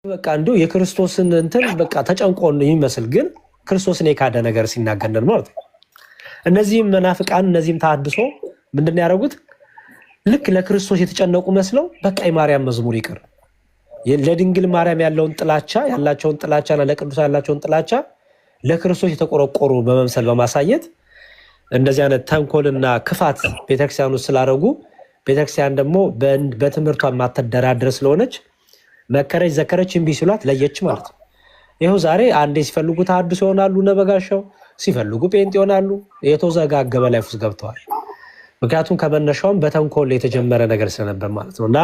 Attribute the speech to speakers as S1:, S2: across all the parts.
S1: በቃ እንዶ የክርስቶስን እንትን በቃ ተጨንቆ ነው የሚመስል ግን ክርስቶስን የካደ ነገር ሲናገር ማለት ነው። እነዚህም መናፍቃን እነዚህም ተሐድሶ ምንድነው ያደረጉት? ልክ ለክርስቶስ የተጨነቁ መስለው በቃ የማርያም መዝሙር ይቅር ለድንግል ማርያም ያለውን ጥላቻ ያላቸውን ጥላቻና ለቅዱሳን ያላቸውን ጥላቻ ለክርስቶስ የተቆረቆሩ በመምሰል በማሳየት እንደዚህ አይነት ተንኮልና ክፋት ቤተክርስቲያኑ ስላደረጉ ቤተክርስቲያን ደግሞ በትምህርቷ ማተደራደር ስለሆነች መከረች ዘከረች እምቢ ሲሏት ለየች ማለት ነው። ይኸው ዛሬ አንዴ ሲፈልጉ ተሐድሶ ይሆናሉ ነበጋሻው ሲፈልጉ ጴንጤ ይሆናሉ። የተወዘጋገበ ላይፍ ውስጥ ገብተዋል። ምክንያቱም ከመነሻውም በተንኮል የተጀመረ ነገር ስለነበር ማለት ነው። እና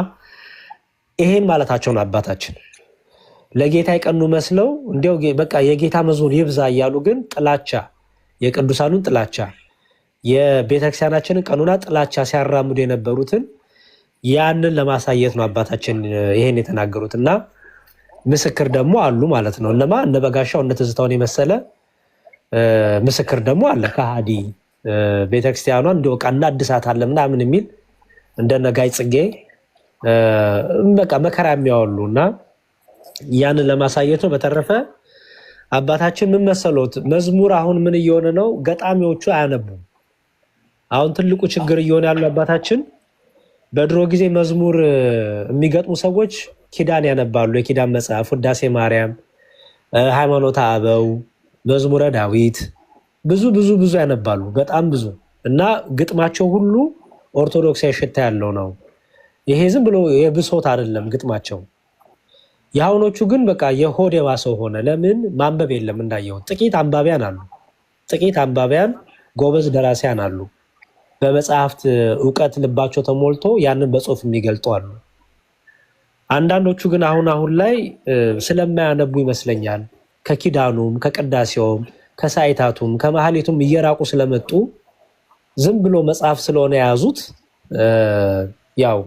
S1: ይሄን ማለታቸውን አባታችን ለጌታ የቀኑ መስለው እንዲያው በቃ የጌታ መዝሙር ይብዛ እያሉ ግን ጥላቻ የቅዱሳኑን ጥላቻ የቤተክርስቲያናችንን ቀኑና ጥላቻ ሲያራምዱ የነበሩትን ያንን ለማሳየት ነው አባታችን ይሄን የተናገሩት። እና ምስክር ደግሞ አሉ ማለት ነው። እነማ እነበጋሻው እነትዝታውን የመሰለ ምስክር ደግሞ አለ። ከሃዲ ቤተክርስቲያኗን እንደው ቃና አድሳት አለ ምናምን የሚል እንደነጋይ ጽጌ በቃ መከራ የሚያወሉና ያንን ለማሳየት ነው። በተረፈ አባታችን ምን መሰሎት መዝሙር አሁን ምን እየሆነ ነው? ገጣሚዎቹ አያነቡም። አሁን ትልቁ ችግር እየሆነ ያለው አባታችን በድሮ ጊዜ መዝሙር የሚገጥሙ ሰዎች ኪዳን ያነባሉ። የኪዳን መጽሐፍ፣ ውዳሴ ማርያም፣ ሃይማኖተ አበው፣ መዝሙረ ዳዊት ብዙ ብዙ ብዙ ያነባሉ። በጣም ብዙ እና ግጥማቸው ሁሉ ኦርቶዶክሳዊ ሽታ ያለው ነው። ይሄ ዝም ብሎ የብሶት አይደለም ግጥማቸው። የአሁኖቹ ግን በቃ የሆድ የባሰው ሆነ። ለምን ማንበብ የለም እንዳየው። ጥቂት አንባቢያን አሉ። ጥቂት አንባቢያን ጎበዝ ደራሲያን አሉ። በመጽሐፍት ዕውቀት ልባቸው ተሞልቶ ያንን በጽሁፍ የሚገልጡ አሉ። አንዳንዶቹ ግን አሁን ላይ ስለማያነቡ ይመስለኛል ከኪዳኑም ከቅዳሴውም ከሳይታቱም ከማህሌቱም እየራቁ ስለመጡ ዝም ብሎ መጽሐፍ ስለሆነ የያዙት ያው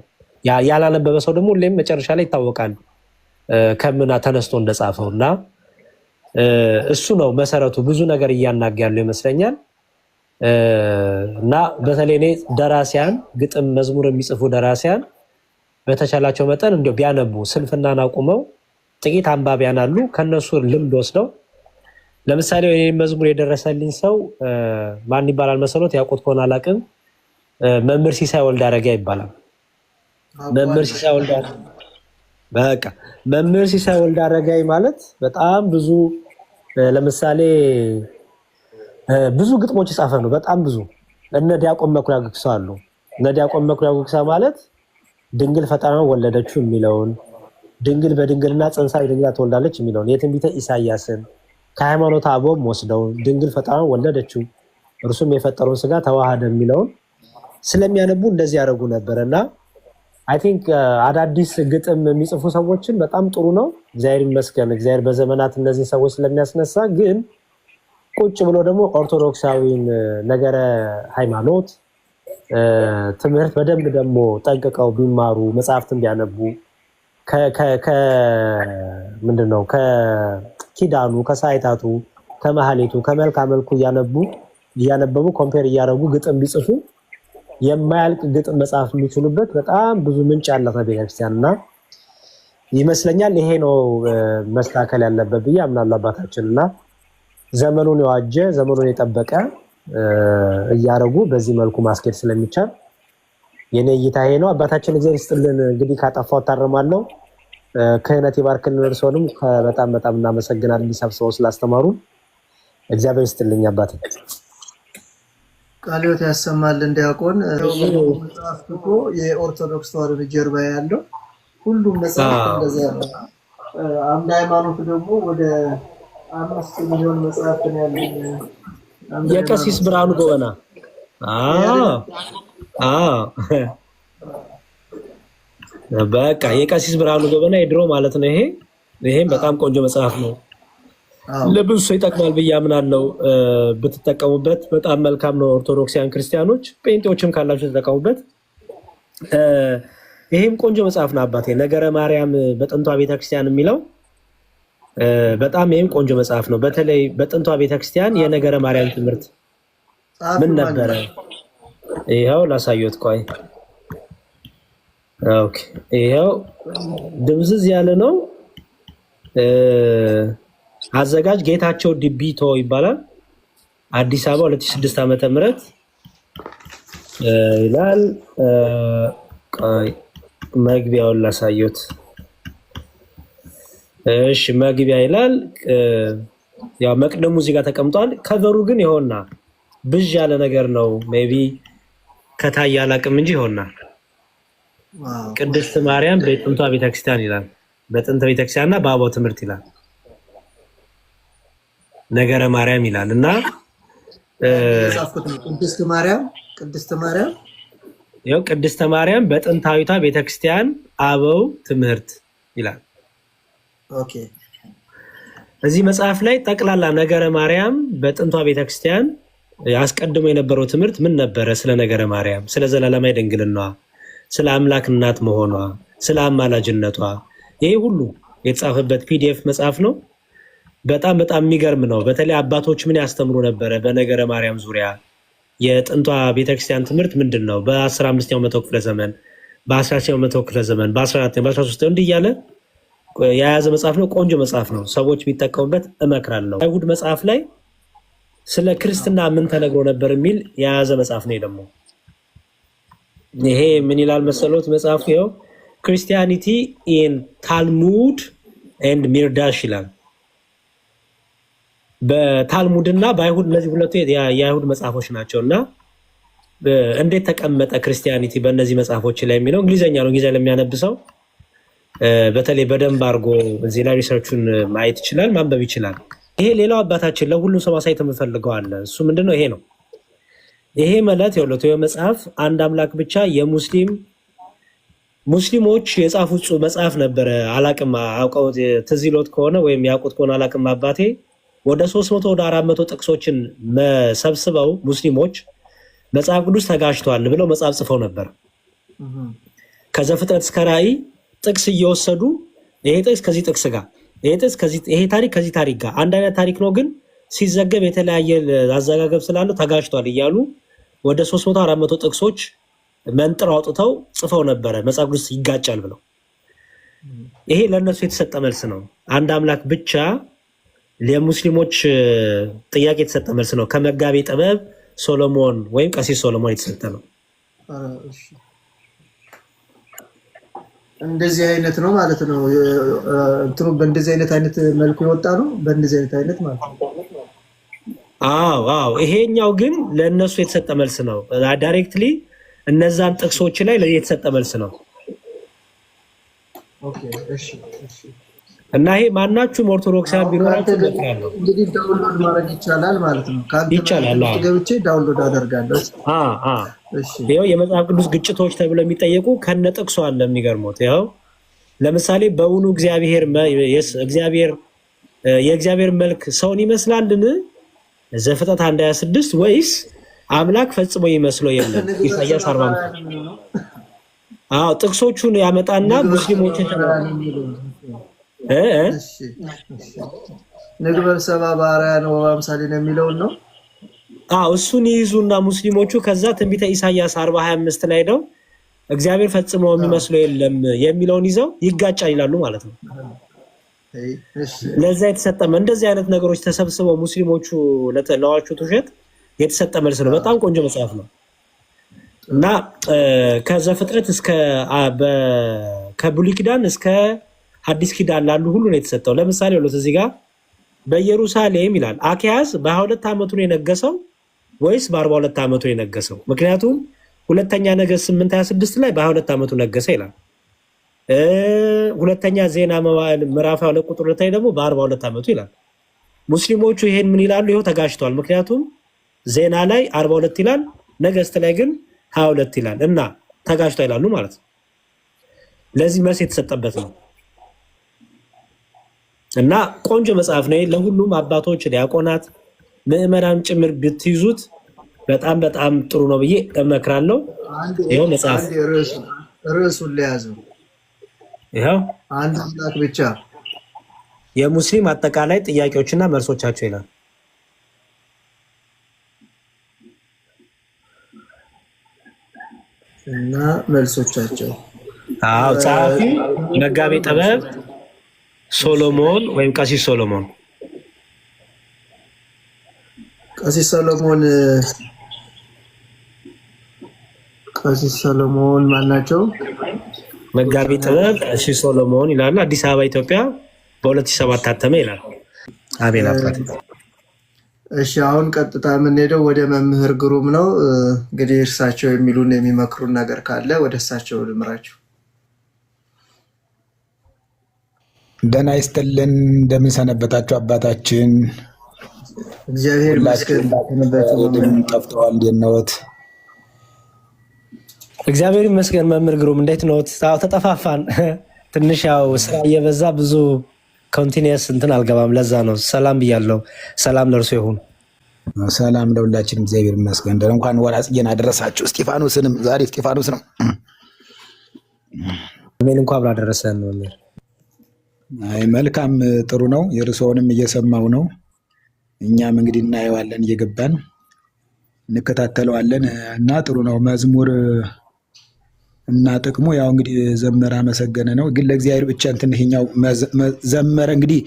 S1: ያላነበበ ሰው ደግሞ ሁሌም መጨረሻ ላይ ይታወቃል ከምና ተነስቶ እንደጻፈውና እሱ ነው መሰረቱ። ብዙ ነገር እያናገ ያለው ይመስለኛል። እና በተለይ እኔ ደራሲያን ግጥም መዝሙር የሚጽፉ ደራሲያን በተቻላቸው መጠን እንደው ቢያነቡ ስንፍናን አቁመው ጥቂት አንባቢያን አሉ ከነሱ ልምድ ወስደው ለምሳሌ እኔ መዝሙር የደረሰልኝ ሰው ማን ይባላል መሰሎት? ያውቁት ከሆነ አላውቅም። መምህር ሲሳይ ወልዳረጋ ይባላል። መምህር ሲሳይ ወልዳረጋ በቃ መምህር ሲሳይ ወልዳረጋይ ማለት በጣም ብዙ ለምሳሌ ብዙ ግጥሞች የጻፈ ነው። በጣም ብዙ እነ ዲያቆን መኩሪያ ጉግሳ አሉ። እነ ዲያቆን መኩሪያ ጉግሳ ማለት ድንግል ፈጣሪዋን ወለደችው የሚለውን ድንግል በድንግልና ጸንሳ ድንግል ትወልዳለች የሚለውን የትንቢተ ኢሳይያስን ከሃይማኖተ አበው ወስደው ድንግል ፈጣሪዋን ወለደችው እርሱም የፈጠረውን ስጋ ተዋሃደ የሚለውን ስለሚያነቡ እንደዚህ ያደርጉ ነበርና አይ ቲንክ አዳዲስ ግጥም የሚጽፉ ሰዎችን በጣም ጥሩ ነው። እግዚአብሔር ይመስገን። እግዚአብሔር በዘመናት እነዚህ ሰዎች ስለሚያስነሳ ግን ቁጭ ብሎ ደግሞ ኦርቶዶክሳዊን ነገረ ሃይማኖት ትምህርት በደንብ ደግሞ ጠንቅቀው ቢማሩ መጽሐፍትን ቢያነቡ ምንድነው ከኪዳኑ ከሳይታቱ ከማህሌቱ ከመልካ መልኩ እያነበቡ ኮምፔር እያደረጉ ግጥም ቢጽፉ የማያልቅ ግጥም መጽሐፍ የሚችሉበት በጣም ብዙ ምንጭ ያላት ቤተክርስቲያንና ይመስለኛል ይሄ ነው መስተካከል ያለበት ብዬ አምናለሁ አባታችንና ዘመኑን የዋጀ ዘመኑን የጠበቀ እያረጉ በዚህ መልኩ ማስኬድ ስለሚቻል የኔ እይታ ይሄ ነው። አባታችን እግዚአብሔር ይስጥልን። እንግዲህ ካጠፋው ታረማለሁ። ክህነት ይባርክልን። እርሶንም በጣም በጣም እናመሰግናለን እንዲሰብሰው ስላስተማሩ እግዚአብሔር ይስጥልኝ አባቴ።
S2: ቃልዮት ያሰማልን። ዲያቆን መጽሐፍ እኮ የኦርቶዶክስ ተዋሕዶ ጀርባ ያለው ሁሉም መጽሐፍ እንደዛ ያለው አንድ ሃይማኖት ደግሞ ወደ 5 ሚሊዮን መጽሐፍ ነው ያለው።
S1: የቀሲስ ብርሃኑ ጎበና በቃ የቀሲስ ብርሃኑ ጎበና የድሮ ማለት ነው። ይሄም በጣም ቆንጆ መጽሐፍ ነው። ለብዙ ሰው ይጠቅማል ብዬ አምናለሁ። ብትጠቀሙበት በጣም መልካም ነው። ኦርቶዶክሳውያን ክርስቲያኖች ጴንጤዎችም ካላችሁ ተጠቀሙበት። ይሄም ቆንጆ መጽሐፍ ነው አባቴ። ነገረ ማርያም በጥንቷ ቤተክርስቲያን የሚለው በጣም ይሄም ቆንጆ መጽሐፍ ነው። በተለይ በጥንቷ ቤተክርስቲያን የነገረ ማርያም ትምህርት ምን ነበረ? ይሄው ላሳየት። ቆይ ኦኬ፣ ይሄው ድምዝዝ ያለ ነው አዘጋጅ ጌታቸው ዲቢቶ ይባላል። አዲስ አበባ 2006 ዓመተ ምህረት ይላል። መግቢያውን ላሳየት። እሺ መግቢያ ይላል። ያው መቅደሙ እዚህ ጋር ተቀምጧል። ከቨሩ ግን ይሆና ብዥ ያለ ነገር ነው። ሜቢ ከታየ አላቅም እንጂ ይሆና ቅድስት ማርያም በጥንቷ ቤተክርስቲያን ይላል። በጥንት ቤተክርስቲያንና በአበው ትምህርት ይላል። ነገረ ማርያም ይላል እና ቅድስት ማርያም በጥንታዊቷ ቤተክርስቲያን አበው ትምህርት ይላል።
S2: ኦኬ
S1: እዚህ መጽሐፍ ላይ ጠቅላላ ነገረ ማርያም በጥንቷ ቤተክርስቲያን አስቀድሞ የነበረው ትምህርት ምን ነበረ? ስለ ነገረ ማርያም፣ ስለ ዘላለማዊ ድንግልናዋ፣ ስለ አምላክ እናት መሆኗ፣ ስለ አማላጅነቷ ይሄ ሁሉ የተጻፈበት ፒዲኤፍ መጽሐፍ ነው። በጣም በጣም የሚገርም ነው። በተለይ አባቶች ምን ያስተምሩ ነበረ በነገረ ማርያም ዙሪያ? የጥንቷ ቤተክርስቲያን ትምህርት ምንድን ነው? በ15ኛው መቶ ክፍለ ዘመን፣ በ14ኛው መቶ ክፍለ ዘመን፣ በ14ኛው በ13ኛው እንዲህ እያለ የያዘ መጽሐፍ ነው። ቆንጆ መጽሐፍ ነው። ሰዎች ቢጠቀሙበት እመክራለሁ። አይሁድ መጽሐፍ ላይ ስለ ክርስትና ምን ተነግሮ ነበር የሚል የያዘ መጽሐፍ ነው። ደግሞ ይሄ ምን ይላል መሰሎት መጽሐፉ? ይኸው ክርስቲያኒቲ ኢን ታልሙድ ኤንድ ሚርዳሽ ይላል። በታልሙድ እና በአይሁድ እነዚህ ሁለቱ የአይሁድ መጽሐፎች ናቸው። እና እንዴት ተቀመጠ ክርስቲያኒቲ በእነዚህ መጽሐፎች ላይ የሚለው እንግሊዝኛ ነው። እንግሊዝኛ ለሚያነብሰው በተለይ በደንብ አድርጎ እዚህ ላይ ሪሰርቹን ማየት ይችላል፣ ማንበብ ይችላል። ይሄ ሌላው አባታችን ለሁሉም ሰው ማሳየት የምፈልገው አለ። እሱ ምንድነው? ይሄ ነው። ይሄ ማለት የሁለቱ መጽሐፍ አንድ አምላክ ብቻ ሙስሊሞች የጻፉት መጽሐፍ ነበረ። አላቅም አውቀው ትዝ ይሎት ከሆነ ወይም ያውቁት ከሆነ አላቅም። አባቴ ወደ 300 ወደ 400 ጥቅሶችን መሰብስበው ሙስሊሞች መጽሐፍ ቅዱስ ተጋጭቷል ብለው መጽሐፍ ጽፈው ነበር። ከዘፍጥረት እስከ ራእይ ጥቅስ እየወሰዱ ይሄ ጥቅስ ከዚህ ጥቅስ ጋር ይሄ ታሪክ ከዚህ ታሪክ ጋር አንድ አይነት ታሪክ ነው፣ ግን ሲዘገብ የተለያየ አዘጋገብ ስላለው ተጋጭቷል እያሉ ወደ 300 400 ጥቅሶች መንጥረው አውጥተው ጽፈው ነበረ መጽሐፍ ቅዱስ ይጋጫል ብለው። ይሄ ለእነሱ የተሰጠ መልስ ነው። አንድ አምላክ ብቻ ለሙስሊሞች ጥያቄ የተሰጠ መልስ ነው። ከመጋቤ ጥበብ ሶሎሞን ወይም ቀሲስ ሶሎሞን የተሰጠ ነው።
S2: እንደዚህ አይነት ነው ማለት ነው። እንትኑ በእንደዚህ አይነት መልኩ የወጣ ነው። በእንደዚህ አይነት ማለት ነው።
S1: አዎ ይሄኛው ግን ለእነሱ የተሰጠ መልስ ነው። ዳይሬክትሊ እነዛን ጥቅሶች ላይ የተሰጠ መልስ ነው።
S2: ኦኬ እሺ።
S1: እና ይሄ ማናችሁም ኦርቶዶክሳውያን ቢኖራችሁ እመክራለሁ።
S2: እንግዲህ ዳውንሎድ ማድረግ ይቻላል ማለት ነው።
S1: ይቻላል።
S2: ገብቼ ዳውንሎድ አደርጋለሁ።
S1: እሺ ይኸው የመጽሐፍ ቅዱስ ግጭቶች ተብለው የሚጠየቁ ከነ ጥቅሱ አለ። የሚገርመው ይኸው ለምሳሌ በእውኑ የእግዚአብሔር መልክ ሰውን ይመስላልን? ዘፍጥረት 1:26 ወይስ አምላክ ፈጽሞ ይመስለው የለም? ኢሳይያስ 45 ጥቅሶቹን ያመጣና ሙስሊሞችን
S2: ንግበር ሰባ በአርአያነ ወበአምሳሌ ነው የሚለውን ነው።
S1: እሱን ይይዙና ሙስሊሞቹ ከዛ ትንቢተ ኢሳይያስ 40:25 ላይ ነው እግዚአብሔር ፈጽሞ የሚመስለው የለም የሚለውን ይዘው ይጋጫል ይላሉ ማለት ነው። ለዛ የተሰጠ እንደዚህ አይነት ነገሮች ተሰብስበው ሙስሊሞቹ ለዋቹት ውሸት የተሰጠ መልስ ነው። በጣም ቆንጆ መጽሐፍ ነው እና ከዘፍጥረት እስከ ከብሉይ ኪዳን እስከ አዲስ ኪዳን ላሉ ሁሉ ነው የተሰጠው። ለምሳሌ ወሎት እዚህ ጋር በኢየሩሳሌም ይላል አኪያስ በ22 ዓመቱ ነው የነገሰው ወይስ በ42 ዓመቱ ነው የነገሰው? ምክንያቱም ሁለተኛ ነገሥት 8:26 ላይ በ22 ዓመቱ ነገሰ ይላል። ሁለተኛ ዜና መዋዕል ምዕራፍ 2 ቁጥር 2 ላይ ደግሞ በ42 ዓመቱ ይላል። ሙስሊሞቹ ይሄን ምን ይላሉ? ይሄው ተጋጭቷል። ምክንያቱም ዜና ላይ 42 ይላል፣ ነገሥት ላይ ግን 22 ይላል እና ተጋጭቷል ይላሉ ማለት ነው። ለዚህ መልስ የተሰጠበት ነው እና ቆንጆ መጽሐፍ ነው። ለሁሉም አባቶች፣ ዲያቆናት፣ ምዕመናን ጭምር ብትይዙት በጣም በጣም ጥሩ ነው ብዬ እመክራለሁ። ይሄው መጽሐፍ
S2: ርዕሱን ለያዘው
S1: ይሄው
S2: አንድ አምላክ ብቻ
S1: የሙስሊም አጠቃላይ ጥያቄዎችና መልሶቻቸው ይላል
S2: እና መልሶቻቸው።
S1: ጸሐፊ መጋቤ ጥበብ ሶሎሞን ወይም ቀሲስ ሶሎሞን
S2: ቀሲስ ሰሎሞን ማናቸው?
S1: መጋቢ ጥበብ ቀሲስ ሶሎሞን ይላል። አዲስ አበባ ኢትዮጵያ በ2007 ታተመ ይላል። አቤል አባት።
S2: እሺ አሁን ቀጥታ የምንሄደው ወደ መምህር ግሩም ነው። እንግዲህ እርሳቸው የሚሉን የሚመክሩን ነገር ካለ ወደ እሳቸው ልምራችሁ።
S3: ደህና ይስጥልን። እንደምን ሰነበታችሁ አባታችን?
S2: እግዚአብሔር ይመስገን።
S3: ጠፍተዋል። እንዴት ነዎት?
S1: እግዚአብሔር ይመስገን። መምህር ግሩም እንዴት ነዎት? ተጠፋፋን ትንሽ ያው ስራ እየበዛ ብዙ ኮንቲኒየስ እንትን አልገባም። ለዛ ነው ሰላም ብያለሁ። ሰላም ለእርሱ ይሁን።
S3: ሰላም ለሁላችንም እግዚአብሔር ይመስገን። እንኳን ወርኃ ጽጌን አደረሳችሁ። እስጢፋኖስንም ዛሬ እስጢፋኖስ ነው።
S1: ምን እንኳን አብራ ደረሰን መምህር።
S3: አይ መልካም ጥሩ ነው። የርሶውንም እየሰማው ነው። እኛም እንግዲህ እናየዋለን፣ እየገባን እንከታተለዋለን እና ጥሩ ነው። መዝሙር እና ጥቅሙ ያው እንግዲህ ዘመረ አመሰገነ ነው። ግን ለእግዚአብሔር ብቻ እንትን ይሄኛው ዘመረ እንግዲህ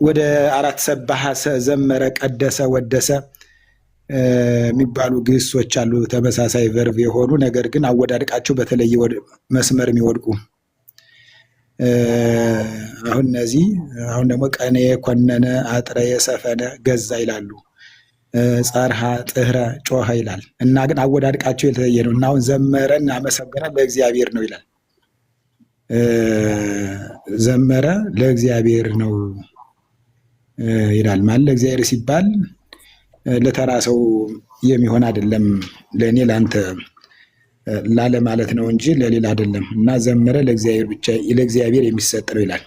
S3: ወደ 4 ሰባህ፣ ዘመረ፣ ቀደሰ፣ ወደሰ የሚባሉ ግሶች አሉ ተመሳሳይ ቨርብ የሆኑ ነገር ግን አወዳድቃቸው በተለየ መስመር የሚወድቁ አሁን እነዚህ አሁን ደግሞ ቀኔ፣ ኮነነ፣ አጥረየ፣ ሰፈነ፣ ገዛ ይላሉ። ጸርሃ፣ ጥህረ፣ ጮኸ ይላል እና ግን አወዳድቃቸው የተለየ ነው እና አሁን ዘመረን አመሰገነ ለእግዚአብሔር ነው ይላል። ዘመረ ለእግዚአብሔር ነው ይላል ማለት ለእግዚአብሔር ሲባል ለተራ ሰው የሚሆን አይደለም፣ ለእኔ ለአንተ ላለ ማለት ነው እንጂ ለሌላ አይደለም። እና ዘመረ ለእግዚአብሔር ብቻ ለእግዚአብሔር የሚሰጥ ነው ይላል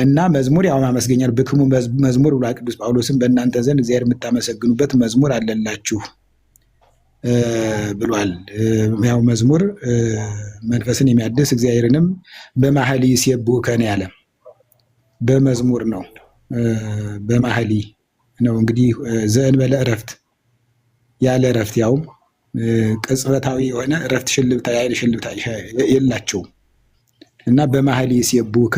S3: እና መዝሙር ያው ማመስገኛል። ብክሙ መዝሙር ብሏል ቅዱስ ጳውሎስም በእናንተ ዘንድ እግዚአብሔር የምታመሰግኑበት መዝሙር አለላችሁ ብሏል። ያው መዝሙር መንፈስን የሚያድስ እግዚአብሔርንም በማህሊ ይሴብሑከ ነው ያለ። በመዝሙር ነው በማህሊ ነው እንግዲህ ዘእንበለ እረፍት ያለ እረፍት ያው ቅጽበታዊ የሆነ እረፍት ሽልብታ ያይል ሽልብታ የላቸውም እና በማህሊ ይሴብሑከ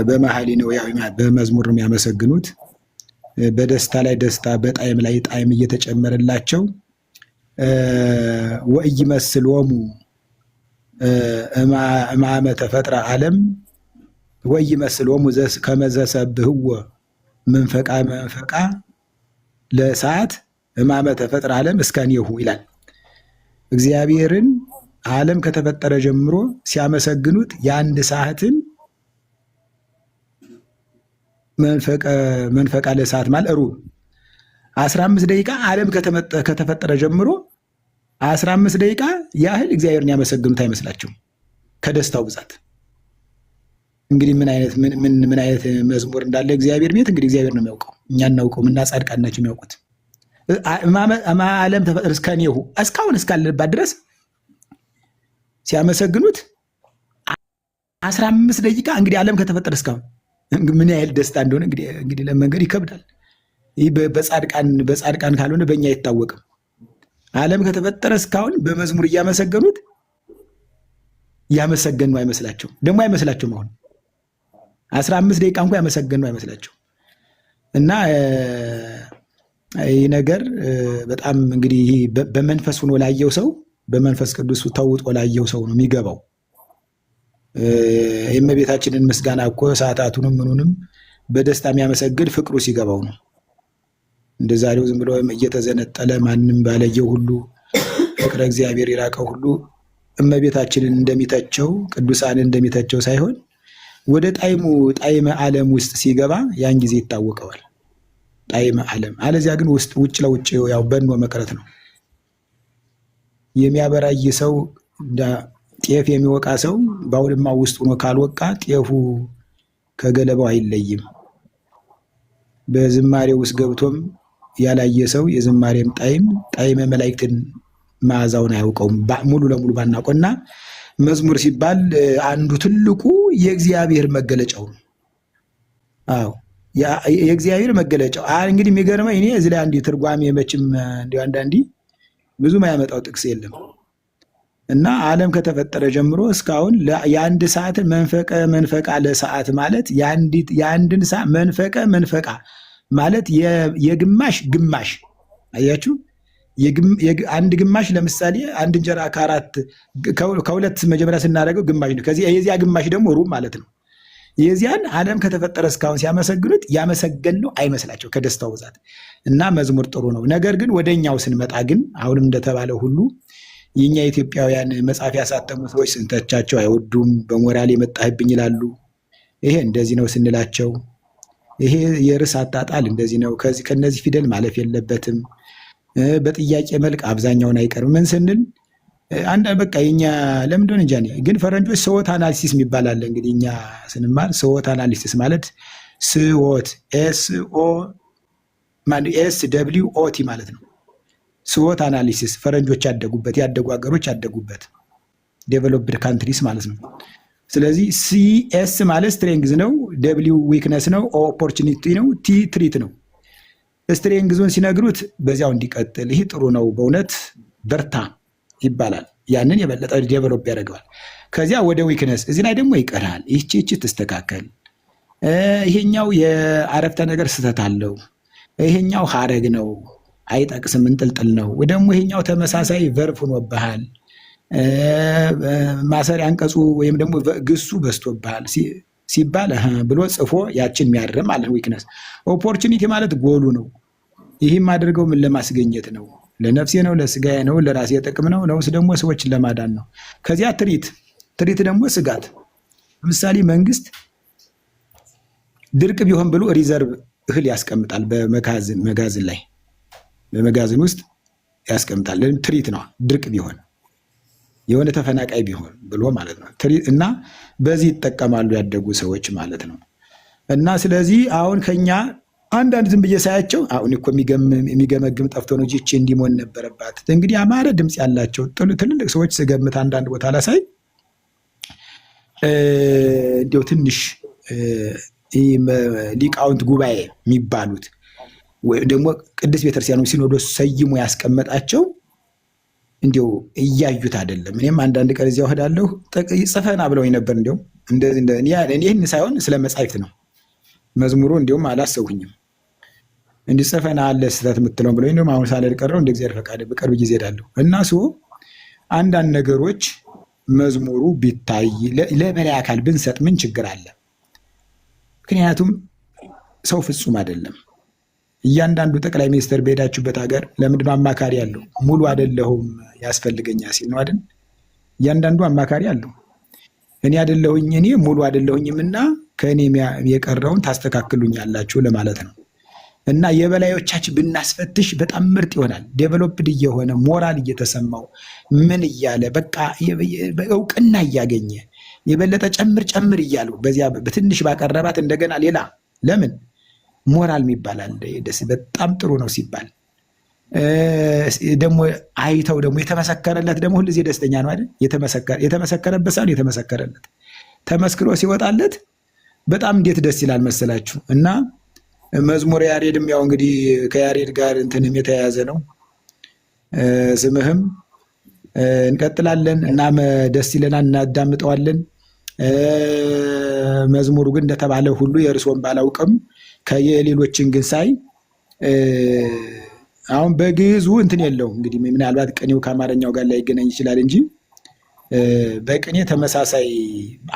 S3: በመሀሊ ነው ያው በመዝሙር ነው የሚያመሰግኑት። በደስታ ላይ ደስታ፣ በጣዕም ላይ ጣዕም እየተጨመረላቸው ወኢይመስሎሙ እምአመ ተፈጥረ ዓለም ወኢይመስሎሙ ከመ ዘሰብሕዎ መንፈቃ ለሰዓት እምአመ ተፈጥረ ዓለም እስከኔሁ ይላል። እግዚአብሔርን ዓለም ከተፈጠረ ጀምሮ ሲያመሰግኑት የአንድ ሰዓትን መንፈቃ ለሰዓት ማለት ሩብ 15 ደቂቃ ዓለም ከተፈጠረ ጀምሮ 15 ደቂቃ ያህል እግዚአብሔርን ያመሰግኑት አይመስላቸውም ከደስታው ብዛት። እንግዲህ ምን አይነት መዝሙር እንዳለ እግዚአብሔር ቤት እንግዲህ እግዚአብሔር ነው የሚያውቀው፣ እኛ እናውቀው እና ጻድቃን ናቸው የሚያውቁት። ዓለም ተፈጠረ እስከኔሁ እስካሁን እስካለባት ድረስ ሲያመሰግኑት 15 ደቂቃ እንግዲህ ዓለም ከተፈጠረ እስካሁን ምን ያህል ደስታ እንደሆነ እንግዲህ ለመንገድ ይከብዳል። ይህ በጻድቃን ካልሆነ በእኛ አይታወቅም። ዓለም ከተፈጠረ እስካሁን በመዝሙር እያመሰገኑት ያመሰገኑ አይመስላቸው ደግሞ አይመስላቸውም። አሁን 15 ደቂቃ እንኳን ያመሰገኑ አይመስላቸው እና ይህ ነገር በጣም እንግዲህ በመንፈስ ሆኖ ላየው ሰው በመንፈስ ቅዱስ ተውጦ ላየው ሰው ነው የሚገባው። የእመቤታችንን ምስጋና እኮ ሰዓታቱንም ምኑንም በደስታ የሚያመሰግን ፍቅሩ ሲገባው ነው። እንደ ዛሬው ዝም ብሎ እየተዘነጠለ ማንም ባለየው ሁሉ ፍቅረ እግዚአብሔር ይራቀው ሁሉ እመቤታችንን እንደሚተቸው ቅዱሳንን እንደሚተቸው ሳይሆን ወደ ጣዕመ ዓለም ውስጥ ሲገባ ያን ጊዜ ይታወቀዋል። ጣዕመ ዓለም አለዚያ ግን ውጭ ለውጭ ያው በኖ መቅረት ነው። የሚያበራይ ሰው ጤፍ የሚወቃ ሰው በአውድማ ውስጥ ሆኖ ካልወቃ ጤፉ ከገለባው አይለይም። በዝማሬ ውስጥ ገብቶም ያላየ ሰው የዝማሬን ጣዕመ መላእክትን መዓዛውን አያውቀውም ሙሉ ለሙሉ ባናውቀውና መዝሙር ሲባል አንዱ ትልቁ የእግዚአብሔር መገለጫው ነው። አዎ የእግዚአብሔር መገለጫው እንግዲህ የሚገርመኝ እኔ እዚህ ላይ አንድ ትርጓሜ መቼም እንዲያው አንዳንዴ ብዙም ያመጣው ጥቅስ የለም። እና ዓለም ከተፈጠረ ጀምሮ እስካሁን የአንድ ሰዓትን መንፈቃ ለሰዓት ማለት የአንድን ሰዓት መንፈቃ ማለት የግማሽ ግማሽ አያችሁ። አንድ ግማሽ ለምሳሌ አንድ እንጀራ ከሁለት መጀመሪያ ስናደርገው ግማሽ ነው። ከዚህ የዚያ ግማሽ ደግሞ ሩብ ማለት ነው። የዚያን ዓለም ከተፈጠረ እስካሁን ሲያመሰግኑት ያመሰገን ነው አይመስላቸው ከደስታው ብዛት። እና መዝሙር ጥሩ ነው። ነገር ግን ወደኛው ስንመጣ ግን አሁንም እንደተባለ ሁሉ የኛ ኢትዮጵያውያን መጽሐፍ ያሳተሙ ሰዎች ስንተቻቸው አይወዱም። በሞራል የመጣህብኝ ይላሉ። ይሄ እንደዚህ ነው ስንላቸው ይሄ የርዕስ አጣጣል እንደዚህ ነው፣ ከነዚህ ፊደል ማለፍ የለበትም፣ በጥያቄ መልክ አብዛኛውን አይቀርም ምን ስንል በቃ የኛ ለምንድን እንጃ ግን ፈረንጆች ስዎት አናሊሲስ የሚባል አለ። እንግዲህ እኛ ስንማር ስዎት አናሊሲስ ማለት ስዎት SWOT ማለት ነው። ስዎት አናሊሲስ ፈረንጆች ያደጉ ሀገሮች ያደጉበት ዴቨሎፕድ ካንትሪስ ማለት ነው። ስለዚህ CS ማለት ስትሬንግዝ ነው፣ W ዊክነስ ነው፣ ኦፖርቹኒቲ ነው፣ T ትሪት ነው። ስትሬንግዙን ሲነግሩት በዚያው እንዲቀጥል ይህ ጥሩ ነው በእውነት በርታ ይባላል። ያንን የበለጠ ዴቨሎፕ ያደርገዋል። ከዚያ ወደ ዊክነስ እዚህ ላይ ደግሞ ይቀራል። ይህቺ ትስተካከል፣ ይሄኛው የአረፍተ ነገር ስህተት አለው፣ ይሄኛው ሀረግ ነው አይጠቅስም እንጥልጥል ነው፣ ደግሞ ይሄኛው ተመሳሳይ ቨርብ ሆኖብሃል፣ ማሰሪያ አንቀጹ ወይም ደግሞ ግሱ በዝቶብሃል ሲባል ብሎ ጽፎ ያችን የሚያርም ማለት ዊክነስ። ኦፖርቹኒቲ ማለት ጎሉ ነው። ይህም አድርገው ምን ለማስገኘት ነው? ለነፍሴ ነው፣ ለስጋዬ ነው፣ ለራሴ ጥቅም ነው፣ ነውስ ደግሞ ሰዎችን ለማዳን ነው። ከዚያ ትሪት ደግሞ ስጋት። ለምሳሌ መንግስት ድርቅ ቢሆን ብሎ ሪዘርቭ እህል ያስቀምጣል በመጋዘን ላይ በመጋዘን ውስጥ ያስቀምጣል። ትሪት ነው ድርቅ ቢሆን የሆነ ተፈናቃይ ቢሆን ብሎ ማለት ነው። እና በዚህ ይጠቀማሉ ያደጉ ሰዎች ማለት ነው። እና ስለዚህ አሁን ከኛ አንዳንድ ዝም ብዬ ሳያቸው አሁን እኮ የሚገመግም ጠፍቶ ነው እቺ እንዲሞን ነበረባት። እንግዲህ አማረ ድምፅ ያላቸው ትልልቅ ሰዎች ስገምት አንዳንድ ቦታ ላሳይ እንዲያው ትንሽ ሊቃውንት ጉባኤ የሚባሉት ወይ ደግሞ ቅዱስ ቤተክርስቲያኑ ሲኖዶስ ሰይሞ ያስቀመጣቸው እንዲያው እያዩት አይደለም። እኔም አንዳንድ ቀን እዚያው እሄዳለሁ ጽፈና ብለውኝ ነበር። እንዲያው ይህን ሳይሆን ስለ መጻሕፍት ነው መዝሙሩ እንዲሁም አላሰውኝም እንዲጽፈና አለ ስህተት የምትለው ብለውኝ ነው። አሁን ሳልሄድ ቀረው እንደ እግዚአብሔር ፈቃድ በቅርብ ጊዜ እሄዳለሁ። እና አንዳንድ ነገሮች መዝሙሩ ቢታይ ለበላይ አካል ብንሰጥ ምን ችግር አለ? ምክንያቱም ሰው ፍጹም አይደለም። እያንዳንዱ ጠቅላይ ሚኒስትር በሄዳችሁበት ሀገር ለምንድነው አማካሪ ያለው? ሙሉ አይደለሁም ያስፈልገኛል ሲል ነው አይደል? እያንዳንዱ አማካሪ አለው። እኔ ሙሉ አይደለሁኝም እና ከእኔ የቀረውን ታስተካክሉኛላችሁ ለማለት ነው። እና የበላዮቻችን ብናስፈትሽ በጣም ምርጥ ይሆናል። ዴቨሎፕድ እየሆነ ሞራል እየተሰማው ምን እያለ በቃ እውቅና እያገኘ የበለጠ ጨምር እያሉ በዚያ በትንሽ ባቀረባት እንደገና ሌላ ለምን ሞራል የሚባላል ደስ በጣም ጥሩ ነው ሲባል ደግሞ አይተው ደግሞ የተመሰከረለት ደግሞ ሁልጊዜ ደስተኛ ነው አይደል? የተመሰከረበት ሳይሆን የተመሰከረለት ተመስክሮ ሲወጣለት በጣም እንዴት ደስ ይላል መሰላችሁ። እና መዝሙረ ያሬድም ያው እንግዲህ ከያሬድ ጋር እንትንም የተያያዘ ነው። ስምህም እንቀጥላለን እና ደስ ይለናል፣ እናዳምጠዋለን። መዝሙሩ ግን እንደተባለ ሁሉ የእርሶን ባላውቅም ከየሌሎችን ግን ሳይ አሁን በግዕዙ እንትን የለውም። እንግዲህ ምናልባት ቅኔው ከአማርኛው ጋር ላይገናኝ ይችላል እንጂ በቅኔ ተመሳሳይ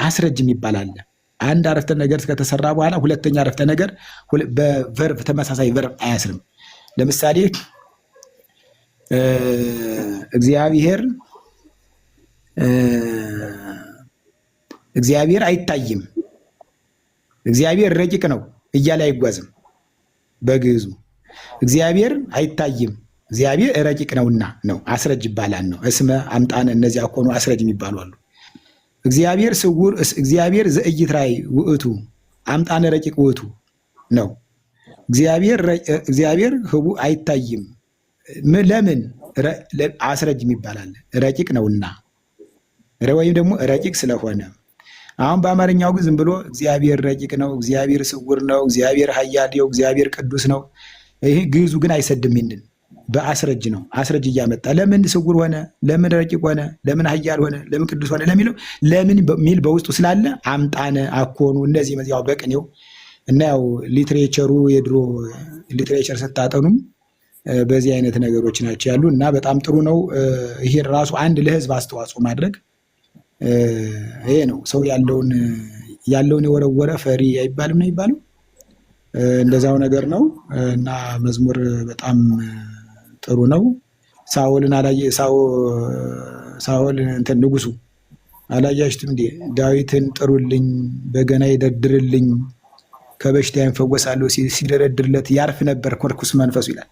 S3: አስረጅ የሚባል አለ። አንድ አረፍተ ነገር ከተሰራ በኋላ ሁለተኛ አረፍተ ነገር በቨርብ ተመሳሳይ ቨርብ አያስርም። ለምሳሌ እግዚአብሔር አይታይም፣ እግዚአብሔር ረቂቅ ነው እያለ አይጓዝም። በግዕዙ እግዚአብሔር አይታይም እግዚአብሔር ረቂቅ ነውና ነው አስረጅ ይባላል ነው። እስመ አምጣነ እነዚያ እኮ ነው አስረጅ የሚባሉ አሉ። እግዚአብሔር ስውር እግዚአብሔር ዘኢይትራይ ውእቱ አምጣነ ረቂቅ ውእቱ ነው። እግዚአብሔር ህቡ አይታይም ለምን አስረጅ የሚባላል ረቂቅ ነውና ወይም ደግሞ ረቂቅ ስለሆነ። አሁን በአማርኛው ግን ዝም ብሎ እግዚአብሔር ረቂቅ ነው፣ እግዚአብሔር ስውር ነው፣ እግዚአብሔር ኃያል ነው፣ እግዚአብሔር ቅዱስ ነው። ይሄ ግዕዙ ግን አይሰድም። ይንን በአስረጅ ነው። አስረጅ እያመጣ ለምን ስውር ሆነ፣ ለምን ረቂቅ ሆነ፣ ለምን ኃያል ሆነ፣ ለምን ቅዱስ ሆነ ለሚለው ለምን ሚል በውስጡ ስላለ አምጣነ አኮኑ እነዚህ መዚያው በቅኔው እና ያው ሊትሬቸሩ የድሮ ሊትሬቸር ስታጠኑም በዚህ አይነት ነገሮች ናቸው ያሉ እና በጣም ጥሩ ነው። ይሄ ራሱ አንድ ለህዝብ አስተዋጽኦ ማድረግ ይሄ ነው። ሰው ያለውን የወረወረ ፈሪ አይባልም ነው ይባለው። እንደዛው ነገር ነው እና መዝሙር በጣም ጥሩ ነው። ሳኦልን ሳኦል እንትን ንጉሱ አላያችሁትም እንዴ? ዳዊትን ጥሩልኝ፣ በገና ይደርድርልኝ፣ ከበሽታ ይፈወሳለሁ ሲደረድርለት ያርፍ ነበር ርኩስ መንፈሱ ይላል።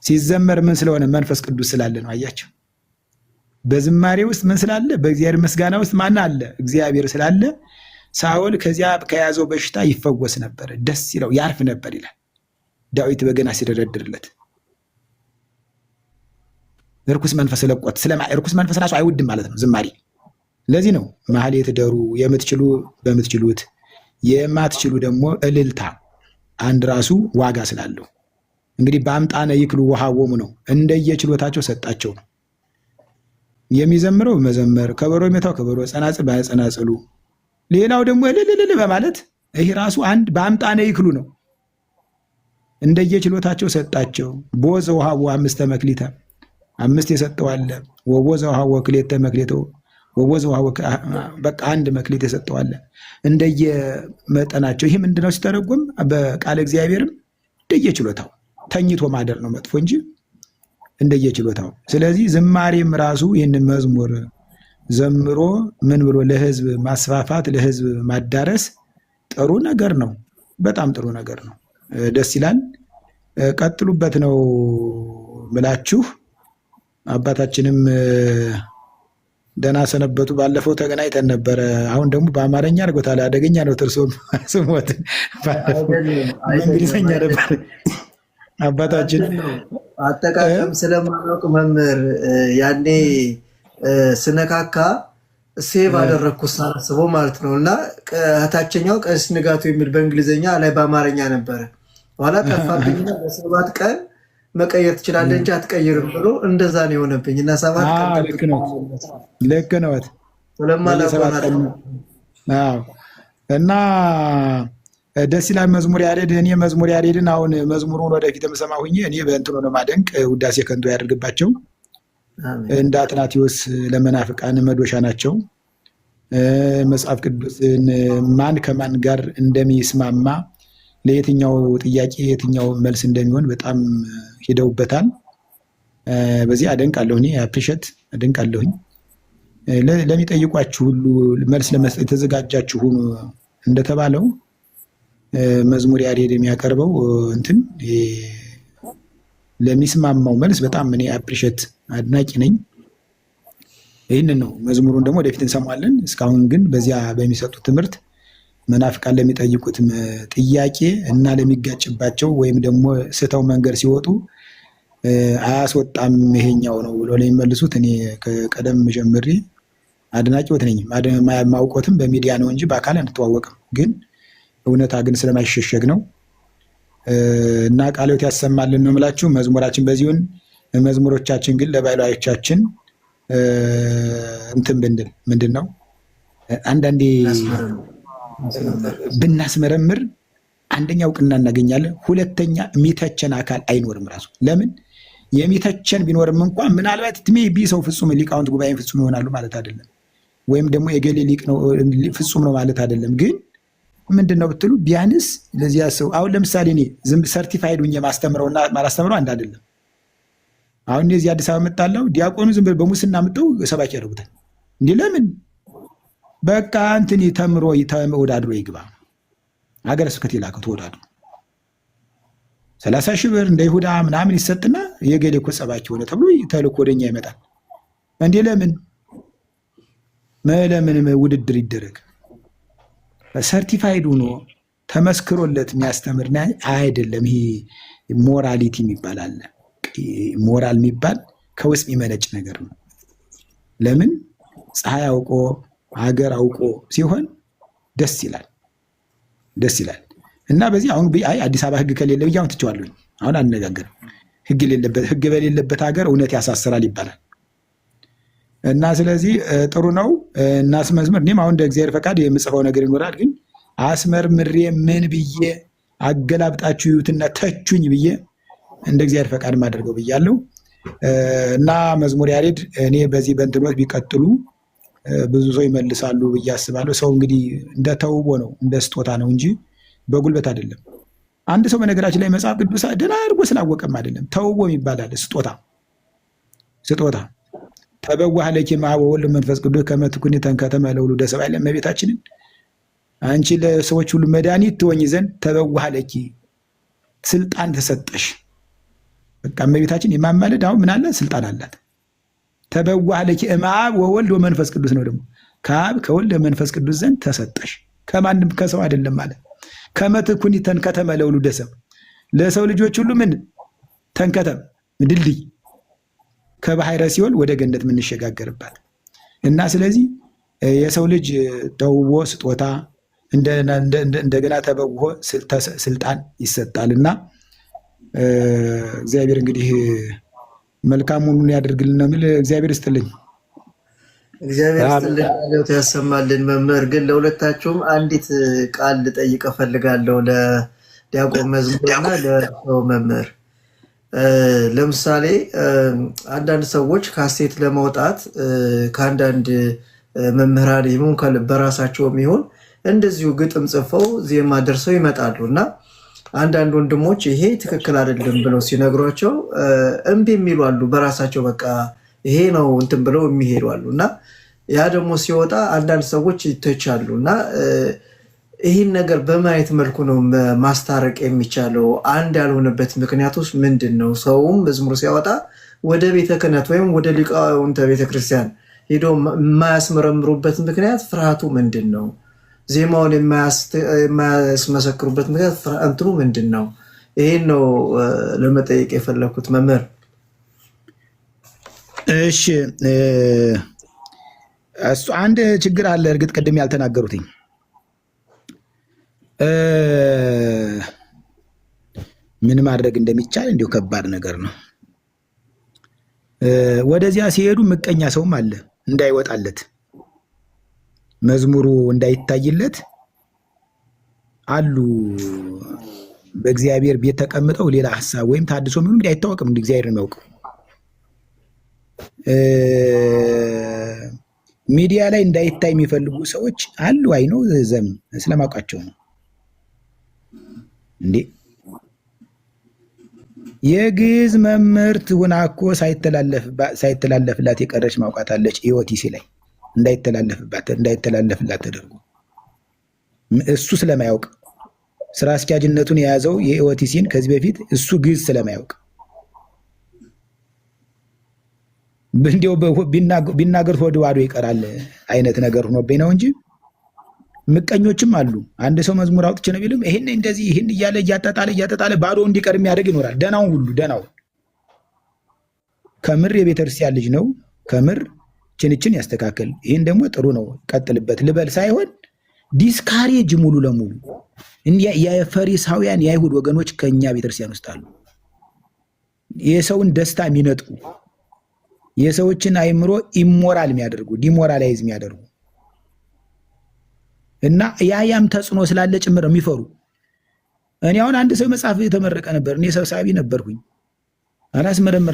S3: ሲዘመር ምን ስለሆነ መንፈስ ቅዱስ ስላለ ነው። አያቸው። በዝማሬ ውስጥ ምን ስላለ? በእግዚአብሔር ምስጋና ውስጥ ማን አለ? እግዚአብሔር ስላለ ሳኦል ከዚያ ከያዘው በሽታ ይፈወስ ነበር፣ ደስ ይለው ያርፍ ነበር ይላል። ዳዊት በገና ሲደረድርለት ርኩስ መንፈስ ለቆት ርኩስ መንፈስ ራሱ አይወድም ማለት ነው ዝማሬ። ለዚህ ነው ማህሌት ደሩ የምትችሉ በምትችሉት የማትችሉ ደግሞ እልልታ አንድ ራሱ ዋጋ ስላለው እንግዲህ በአምጣነ ይክሉ ወሀቦሙ ነው እንደየችሎታቸው ሰጣቸው ነው የሚዘምረው መዘመር፣ ከበሮ የሚመታው ከበሮ፣ ጸናጽል በጸናጽሉ፣ ሌላው ደግሞ እልልልል በማለት ይሄ ራሱ አንድ በአምጣነ ይክሉ ነው እንደየችሎታቸው ሰጣቸው። ቦዘ ወሀቦ አምስተ መክሊተ 5 የሰጠው አለ። ወቦዘ ወሀቦ ክሌተ መክሊተ ወቦዘ ወሀቦ በቃ 1 መክሊት የሰጠው አለ እንደየመጠናቸው። ይሄ ምንድነው ሲተረጎም በቃለ እግዚአብሔርም እንደየችሎታው ተኝቶ ማደር ነው መጥፎ እንጂ እንደየችሎታው። ስለዚህ ዝማሬም ራሱ ይህንን መዝሙር ዘምሮ ምን ብሎ ለህዝብ ማስፋፋት ለህዝብ ማዳረስ ጥሩ ነገር ነው። በጣም ጥሩ ነገር ነው። ደስ ይላል። ቀጥሉበት ነው ብላችሁ አባታችንም ደህና ሰነበቱ። ባለፈው ተገናኝተን ነበረ። አሁን ደግሞ በአማርኛ አድርጎታል። አደገኛ ነው። ትርሶም ስሞት በእንግሊዝኛ ነበር አባታችን
S2: አጠቃቀም ስለማናውቅ መምህር ያኔ ስነካካ ሴቭ አደረግኩ ሳስበው ማለት ነው። እና ታችኛው ቀሲስ ንጋቱ የሚል በእንግሊዝኛ ላይ በአማርኛ ነበረ። በኋላ ጠፋብኝና በ7 ቀን መቀየር ትችላለህ እንጂ አትቀይርም ብሎ እንደዛ ነው የሆነብኝ። እና 7 ቀን
S3: ልክ ነው እና ደስ ይላል። መዝሙር ያሬድ እኔ መዝሙር ያሬድን አሁን መዝሙሩን ወደፊት የምሰማ ሁኜ እኔ በእንትኑ ነው ማደንቅ። ውዳሴ ከንቱ ያደርግባቸው። እንደ አትናቴዎስ ለመናፍቃን መዶሻ ናቸው። መጽሐፍ ቅዱስን ማን ከማን ጋር እንደሚስማማ ለየትኛው ጥያቄ የትኛው መልስ እንደሚሆን በጣም ሄደውበታል። በዚህ አደንቃለሁ። እኔ አፕሪሼት አደንቃለሁኝ። ለሚጠይቋችሁ ሁሉ መልስ ለመስጠት የተዘጋጃችሁ ሁኑ እንደተባለው መዝሙር ያሬድ የሚያቀርበው እንትን ለሚስማማው መልስ በጣም እኔ አፕሪሼት አድናቂ ነኝ። ይህንን ነው። መዝሙሩን ደግሞ ወደፊት እንሰማለን። እስካሁን ግን በዚያ በሚሰጡት ትምህርት መናፍቃን ለሚጠይቁት ጥያቄ እና ለሚጋጭባቸው ወይም ደግሞ ስተው መንገድ ሲወጡ አያስወጣም ይሄኛው ነው ብሎ ለሚመልሱት እኔ ከቀደም ጀምሬ አድናቂዎት ነኝ። ማውቆትም በሚዲያ ነው እንጂ በአካል አንተዋወቅም። ግን እውነታ ግን ስለማይሸሸግ ነው እና ቃልዎት ያሰማልን ነው የምላችሁ። መዝሙራችን በዚሁን መዝሙሮቻችን ግን ለባህላዎቻችን እንትን ብንል ምንድን ነው አንዳንዴ ብናስመረምር አንደኛ እውቅና እናገኛለን፣ ሁለተኛ የሚተቸን አካል አይኖርም። ራሱ ለምን የሚተቸን ቢኖርም እንኳን ምናልባት ሜቢ ሰው ፍጹም ሊቃውንት ጉባኤ ፍጹም ይሆናሉ ማለት አይደለም፣ ወይም ደግሞ የገሌ ሊቅ ነው ፍጹም ነው ማለት አይደለም። ግን ምንድን ነው ብትሉ ቢያንስ ለዚያ ሰው አሁን ለምሳሌ እኔ ሰርቲፋይድ ሁኜ ማስተምረውና ማላስተምረው አንድ አይደለም። አሁን እዚህ አዲስ አበባ መጣለው ዲያቆኑ ዝም ብሎ በሙስና መጣው ሰባኪ ያደርጉታል። እንዲህ ለምን በቃ እንትን ተምሮ ተወዳድሮ ይግባ። ሀገረ ስብከት የላከው ተወዳድሮ 30 ሺህ ብር እንደ ይሁዳ ምናምን ይሰጥና የገሌ እኮ ሰባኪ ሆነ ተብሎ ተልኮ ወደኛ ይመጣል። እንዴ ለምን ውድድር ይደረግ? ሰርቲፋይድ ሆኖ ተመስክሮለት የሚያስተምርና አይደለም። ይሄ ሞራሊቲ የሚባል አለ። ሞራል የሚባል ከውስጥ የሚመነጭ ነገር ነው። ለምን ፀሐይ አውቆ ሀገር አውቆ ሲሆን ደስ ይላል እና በዚህ አሁን አዲስ አበባ ህግ ከሌለ ብዬ አሁን ትቼዋለሁኝ። አሁን አንነጋገርም። ህግ በሌለበት ሀገር እውነት ያሳስራል ይባላል። እና ስለዚህ ጥሩ ነው እናስመዝምር። እኔም አሁን እንደ እግዚአብሔር ፈቃድ የምጽፈው ነገር ይኖራል። ግን አስመርምሬ ምን ብዬ አገላብጣችሁ ይዩትና ተቹኝ ብዬ እንደ እግዚአብሔር ፈቃድ ማድረገው ብያለሁ። እና መዝሙር ያሬድ እኔ በዚህ በእንትኖት ቢቀጥሉ ብዙ ሰው ይመልሳሉ ብዬ አስባለሁ። ሰው እንግዲህ እንደ ተውቦ ነው እንደ ስጦታ ነው እንጂ በጉልበት አይደለም። አንድ ሰው በነገራችን ላይ መጽሐፍ ቅዱስ ደህና አድርጎ ስላወቀም አይደለም። ተውቦ ይባላል። ስጦታ ተበዋህ ለኪ እምአብ ወወልድ ወመንፈስ ቅዱስ ከመ ትኩኒ ተንከተመ ለውሉደ ሰብእ ይላል። እመቤታችንን አንቺ ለሰዎች ሁሉ መድኃኒት ትሆኚ ዘንድ ተበዋህ ለኪ ስልጣን ተሰጠሽ። በቃ እመቤታችን የማማለድ አሁን ምን አለ ስልጣን አላት። ተበዋህ ለኪ እምአብ ወወልድ ወመንፈስ ቅዱስ ነው ደግሞ ከአብ ከወልድ መንፈስ ቅዱስ ዘንድ ተሰጠሽ። ከማንም ከሰው አይደለም ማለት ከመ ትኩኒ ተንከተመ ለውሉደ ሰብእ ለሰው ልጆች ሁሉ ምን ተንከተም ድልድይ ከባሕረ ሲኦል ወደ ገነት የምንሸጋገርባት እና ስለዚህ የሰው ልጅ ተውቦ ስጦታ እንደገና ተበውሆ ስልጣን ይሰጣልና እግዚአብሔር እንግዲህ መልካሙን ያደርግልን ነው የሚል። እግዚአብሔር ይስጥልኝ።
S2: እግዚአብሔር ይስጥልኝ ያሰማልን። መምህር ግን ለሁለታችሁም አንዲት ቃል ልጠይቅ እፈልጋለሁ፣ ለዲያቆን መዝሙርና ለሰው መምህር። ለምሳሌ አንዳንድ ሰዎች ካሴት ለማውጣት ከአንዳንድ መምህራን ይሁን በራሳቸውም ይሁን እንደዚሁ ግጥም ጽፈው ዜማ ደርሰው ይመጣሉ እና አንዳንድ ወንድሞች ይሄ ትክክል አይደለም ብለው ሲነግሯቸው እምቢ የሚሉ አሉ። በራሳቸው በቃ ይሄ ነው እንትን ብለው የሚሄዱ አሉ እና ያ ደግሞ ሲወጣ አንዳንድ ሰዎች ይተቻሉ እና ይህን ነገር በማየት መልኩ ነው ማስታረቅ የሚቻለው? አንድ ያልሆነበት ምክንያት ውስጥ ምንድን ነው? ሰውም መዝሙር ሲያወጣ ወደ ቤተ ክህነት ወይም ወደ ሊቃውንተ ቤተክርስቲያን ሄዶ የማያስመረምሩበት ምክንያት ፍርሃቱ ምንድን ነው? ዜማውን የማያስመሰክሩበት ምክንያት እንትኑ ምንድን ነው? ይህን ነው ለመጠየቅ የፈለኩት መምህር።
S3: እሺ እሱ አንድ ችግር አለ። እርግጥ ቅድም ያልተናገሩትኝ ምን ማድረግ እንደሚቻል እንዲሁ ከባድ ነገር ነው። ወደዚያ ሲሄዱ ምቀኛ ሰውም አለ እንዳይወጣለት መዝሙሩ እንዳይታይለት አሉ። በእግዚአብሔር ቤት ተቀምጠው ሌላ ሐሳብ ወይም ታድሶ ምንም እንዳይታወቅም እንደ እግዚአብሔር ነው የሚያውቀው። ሚዲያ ላይ እንዳይታይ የሚፈልጉ ሰዎች አሉ። አይ ነው ዘም ስለማውቃቸው ነው እንዴ። የግዕዝ መምህርት ሆና እኮ ሳይተላለፍላት የቀረች ማውቃታለች። ኢኦቲሲ ላይ እንዳይተላለፍላት ተደርጎ እሱ ስለማያውቅ ስራ አስኪያጅነቱን የያዘው የኢኦቲሲን ከዚህ በፊት እሱ ግዕዝ ስለማያውቅ እንዲያው ቢናገር ሆድ ባዶ ይቀራል አይነት ነገር ሆኖብኝ ነው እንጂ ምቀኞችም አሉ። አንድ ሰው መዝሙር አውጥቼ ነው ቢልም ይሄን እንደዚህ ይሄን እያለ እያጣጣለ ባዶ እንዲቀር የሚያደርግ ይኖራል። ደናው ከምር የቤተክርስቲያን ልጅ ነው። ከምር ችንችን ያስተካከል። ይሄን ደግሞ ጥሩ ነው ቀጥልበት ልበል ሳይሆን ዲስካሬጅ ሙሉ ለሙሉ የፈሪሳውያን የአይሁድ ወገኖች ከኛ ቤተክርስቲያን ውስጥ አሉ። የሰውን ደስታ የሚነጥቁ የሰዎችን አይምሮ ኢሞራል የሚያደርጉ ዲሞራላይዝ የሚያደርጉ እና ያም ተጽዕኖ ስላለ ጭምር የሚፈሩ። እኔ አሁን አንድ ሰው መጽሐፍ የተመረቀ ነበር፣ እኔ ሰብሳቢ ነበርኩኝ።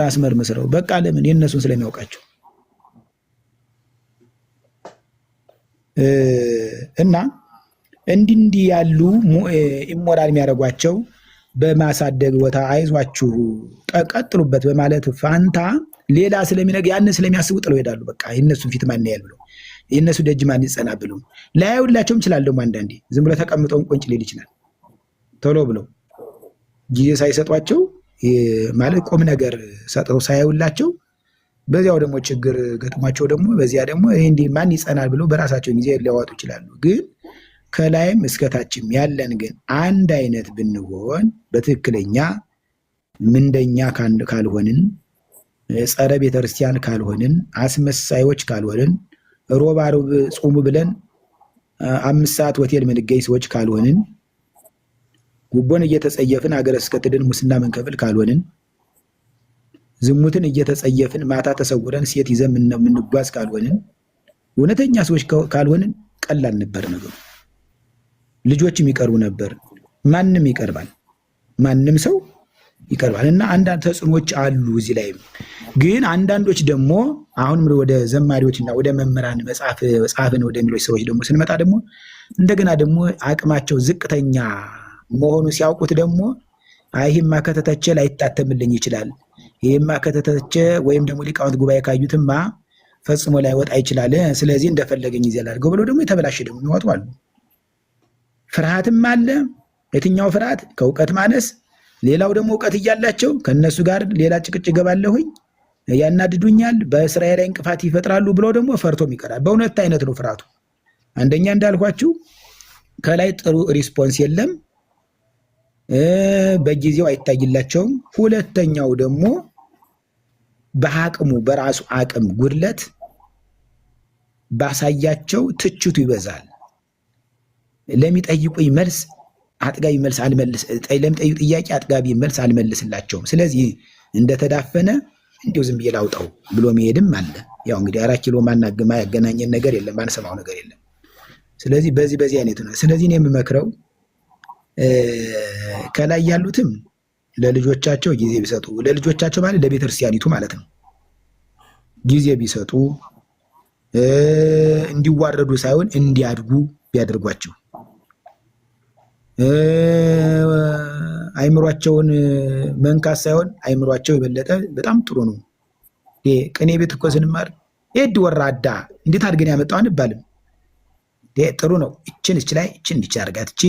S3: አስመርምረው በቃ ለምን የነሱን ስለሚያውቃቸው እና እንዲህ ያሉ ኢሞራል የሚያደርጓቸው በማሳደግ ቦታ አይዟችሁ ቀጥሉበት በማለት ፋንታ ሌላ ስለሚነገር ያንን ስለሚያስቡ ጥለው ይሄዳሉ። በቃ የነሱን ፊት ማን ያያል ብለው የነሱ ደጅ ማን ይጸና ብለው ላይውላቸውም ይችላል። ደግሞ አንዳንዴ ዝም ብሎ ተቀምጠው ቆንጭ ሊል ይችላል። ቶሎ ብለው ጊዜ ሳይሰጧቸው ማለት ቁም ነገር ሰጥተው ሳይውላቸው በዚያው ደግሞ ችግር ገጥሟቸው ደግሞ በዚያ ደግሞ እንዲህ ማን ይጸናል ብለው በራሳቸው ጊዜ ሊያዋጡ ይችላሉ። ግን ከላይም እስከታችም ያለን ግን አንድ አይነት ብንሆን በትክክለኛ ምንደኛ ካልሆንን ጸረ ቤተክርስቲያን ካልሆንን አስመሳዮች ካልሆንን ሮብ ዓርብ ጾሙ ብለን 5 ሰዓት ሆቴል ምንገኝ ሰዎች ካልሆንን ጉቦን እየተጸየፍን ሀገረ ስብከት ሄደን ሙስና መንከፍል ካልሆንን ዝሙትን እየተጸየፍን ማታ ተሰውረን ሴት ይዘን የምንጓዝ ካልሆንን እውነተኛ ሰዎች ካልሆንን ቀላል ነበር ነገሩ። ልጆችም ይቀርቡ ነበር። ማንም ይቀርባል፣ ማንም ሰው ይቀርባል። እና አንዳንድ ተጽዕኖች አሉ እዚህ ላይም። ግን አንዳንዶች ደግሞ አሁን ወደ ዘማሪዎችና ወደ መምህራን መጽሐፍን ወደሚሎች ሰዎች ደግሞ ስንመጣ ደግሞ እንደገና ደግሞ አቅማቸው ዝቅተኛ መሆኑ ሲያውቁት ደግሞ ይህማ ከተተቸ ላይታተምልኝ ይችላል፣ ይህማ ከተተቸ ወይም ደግሞ ሊቃውንት ጉባኤ ካዩትማ ፈጽሞ ላይወጣ ይችላል፣ ስለዚህ እንደፈለገኝ ይዘህ ላድርገው ብለው ደግሞ የተበላሸ ደግሞ የሚወጡ አሉ። ፍርሃትም አለ። የትኛው ፍርሃት? ከእውቀት ማነስ። ሌላው ደግሞ እውቀት እያላቸው ከነሱ ጋር ሌላ ጭቅጭቅ ገባለሁኝ፣ ያናድዱኛል፣ በስራዬ ላይ እንቅፋት ይፈጥራሉ ብለው ደግሞ ፈርቶም ይቀራል። በእውነት አይነት ነው ፍርሃቱ። አንደኛ እንዳልኳችሁ ከላይ ጥሩ ሪስፖንስ የለም፣ በጊዜው አይታይላቸውም። ሁለተኛው ደግሞ በአቅሙ በራሱ አቅም ጉድለት ባሳያቸው ትችቱ ይበዛል። ለሚጠይቁኝ መልስ አጥጋቢ መልስ ለሚጠይቁ ጥያቄ አጥጋቢ መልስ አልመልስላቸውም። ስለዚህ እንደተዳፈነ እንዲሁ ዝም ብዬ ላውጣው ብሎ መሄድም አለ። ያው እንግዲህ 4 ኪሎ ማናገማ ያገናኘን ነገር የለም፣ ማንሰማው ነገር የለም። ስለዚህ በዚህ አይነቱ ነው። ስለዚህ እኔ የምመክረው ከላይ ያሉትም ለልጆቻቸው ጊዜ ቢሰጡ፣ ለልጆቻቸው ማለት ለቤተክርስቲያኒቱ ማለት ነው፣ ጊዜ ቢሰጡ እንዲዋረዱ ሳይሆን እንዲያድጉ ቢያደርጓቸው፣ አይምሯቸውን መንካት ሳይሆን አይምሯቸው የበለጠ በጣም ጥሩ ነው። ቅኔ ቤት እኮ ስንማር ሄድ ወራዳ እንዴት አድርገን ያመጣው አንባልም። ጥሩ ነው። እችን ላይ እችን እንዲች አድርጋት፣ እቺ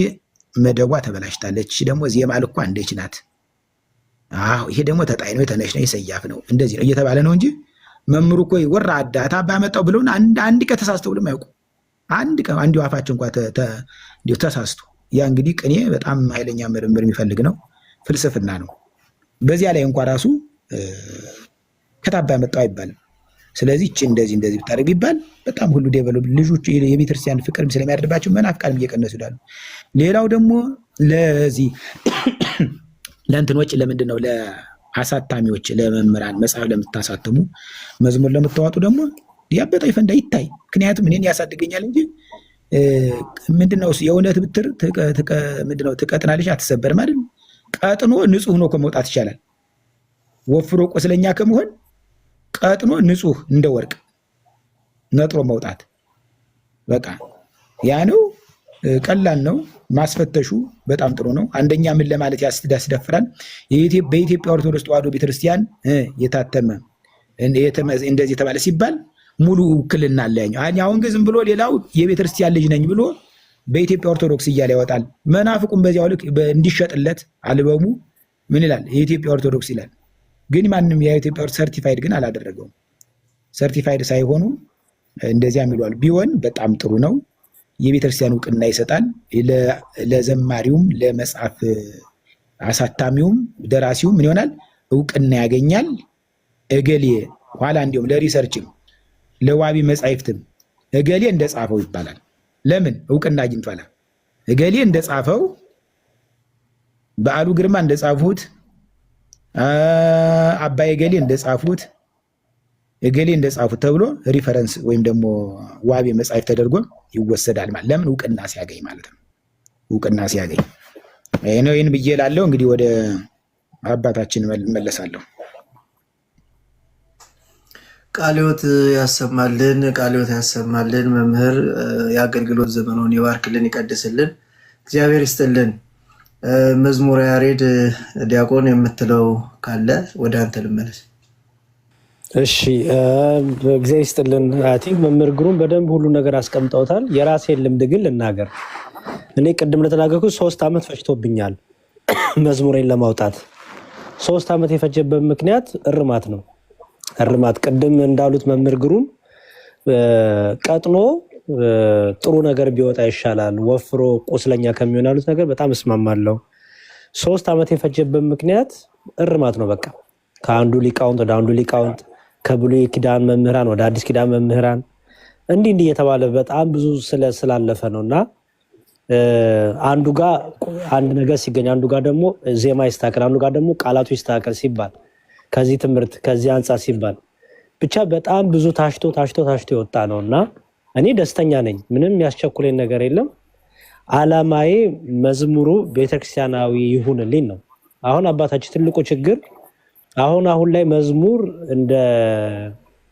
S3: መደቧ ተበላሽታለች፣ እቺ ደግሞ ዜማ ልኳ እንደች ናት፣ ይሄ ደግሞ ተጣይ ነው፣ የተነሽ ነው፣ የሰያፍ ነው፣ እንደዚህ ነው እየተባለ ነው እንጂ መምህሩ እኮ ወራዳ ታባ ያመጣው ብለውን አንድ ቀን ተሳስተው ብለም አያውቁ። አንድ አፋቸው እንኳን ተሳስቶ ያ እንግዲህ ቅኔ በጣም ኃይለኛ ምርምር የሚፈልግ ነው፣ ፍልስፍና ነው። በዚያ ላይ እንኳን ራሱ ከታባ ያመጣው አይባልም። ስለዚህ እቺ እንደዚህ ብታደርግ ቢባል በጣም ሁሉ ዴቨሎፕ ልጆች የቤተክርስቲያን ፍቅርም ስለሚያደርባቸው መናፍቃንም እየቀነሱ ይላሉ። ሌላው ደግሞ ለዚህ ለእንትኖች ለምንድን ነው ለአሳታሚዎች ለመምህራን መጽሐፍ ለምታሳትሙ መዝሙር ለምታዋጡ ደግሞ ያበጣ ይፈንዳ ይታይ። ምክንያቱም እኔን ያሳድገኛል እንጂ ምንድነው የእውነት ብትር ምንድነው ትቀጥናለች አትሰበርም አይደል? ቀጥኖ ንጹህ ሆኖ ከመውጣት ይቻላል። ወፍሮ ቁስለኛ ከመሆን ቀጥኖ ንጹህ እንደ ወርቅ ነጥሮ መውጣት በቃ ያ ነው። ቀላል ነው። ማስፈተሹ በጣም ጥሩ ነው። አንደኛ ምን ለማለት ያስደፍራል? በኢትዮጵያ ኦርቶዶክስ ተዋሕዶ ቤተክርስቲያን የታተመ እንደዚህ የተባለ ሲባል ሙሉ ውክልና አለ። አሁን ግን ዝም ብሎ ሌላው የቤተክርስቲያን ልጅ ነኝ ብሎ በኢትዮጵያ ኦርቶዶክስ እያለ ያወጣል። መናፍቁም በዚያው ልክ እንዲሸጥለት አልበሙ ምን ይላል? የኢትዮጵያ ኦርቶዶክስ ይላል። ግን ማንም የኢትዮጵያ ሰርቲፋይድ ግን አላደረገውም። ሰርቲፋይድ ሳይሆኑ እንደዚያ የሚሏል ቢሆን በጣም ጥሩ ነው። የቤተክርስቲያን እውቅና ይሰጣል። ለዘማሪውም ለመጽሐፍ አሳታሚውም ደራሲውም ምን ይሆናል? እውቅና ያገኛል። እገሌ ኋላ እንዲሁም ለሪሰርችም ለዋቢ መጻሕፍትም እገሌ እንደጻፈው ይባላል። ለምን? እውቅና አግኝቷል። እገሌ እንደጻፈው በዓሉ ግርማ እንደጻፉት አባይ እገሌ እንደጻፉት እገሌ እንደጻፉት ተብሎ ሪፈረንስ ወይም ደግሞ ዋቢ መጻሕፍት ተደርጎ ይወሰዳል ማለት ለምን? እውቅና ሲያገኝ ማለት ነው። እውቅና ሲያገኝ ይህን ብዬ ላለው እንግዲህ ወደ አባታችን መለሳለሁ።
S2: ቃልዮት ያሰማልን፣ ቃልዮት ያሰማልን። መምህር የአገልግሎት ዘመኑን ይባርክልን፣ ይቀድስልን፣ እግዚአብሔር ይስጥልን። መዝሙረ ያሬድ ዲያቆን የምትለው ካለ ወደ አንተ ልመለስ።
S1: እሺ፣ እግዚአብሔር ይስጥልን። ቲንክ መምህር ግሩም በደንብ ሁሉ ነገር አስቀምጠውታል። የራሴን ልምድ ግን ልናገር። እኔ ቅድም ለተናገርኩት 3 ዓመት ፈጅቶብኛል መዝሙሬን ለማውጣት። 3 ዓመት የፈጀበት ምክንያት እርማት ነው። እርማት ቅድም እንዳሉት መምህር ግሩም ቀጥኖ ጥሩ ነገር ቢወጣ ይሻላል ወፍሮ ቁስለኛ ከሚሆን ያሉት ነገር በጣም እስማማለሁ። 3 ዓመት የፈጀበት ምክንያት እርማት ነው። በቃ ከአንዱ ሊቃውንት ወደ አንዱ ሊቃውንት፣ ከብሉይ ኪዳን መምህራን ወደ አዲስ ኪዳን መምህራን እንዲህ እየተባለ በጣም ብዙ ስላለፈ ነው እና አንዱ ጋር አንድ ነገር ሲገኝ አንዱ ጋር ደግሞ ዜማ ይስተካከል፣ አንዱ ጋር ደግሞ ቃላቱ ይስተካከል ሲባል ከዚህ ትምህርት ከዚህ አንጻር ሲባል ብቻ በጣም ብዙ ታሽቶ የወጣ ነውና እኔ ደስተኛ ነኝ። ምንም ያስቸኩለኝ ነገር የለም። አላማዬ መዝሙሩ ቤተክርስቲያናዊ ይሁንልኝ ነው። አሁን አባታችን ትልቁ ችግር አሁን ላይ መዝሙር እንደ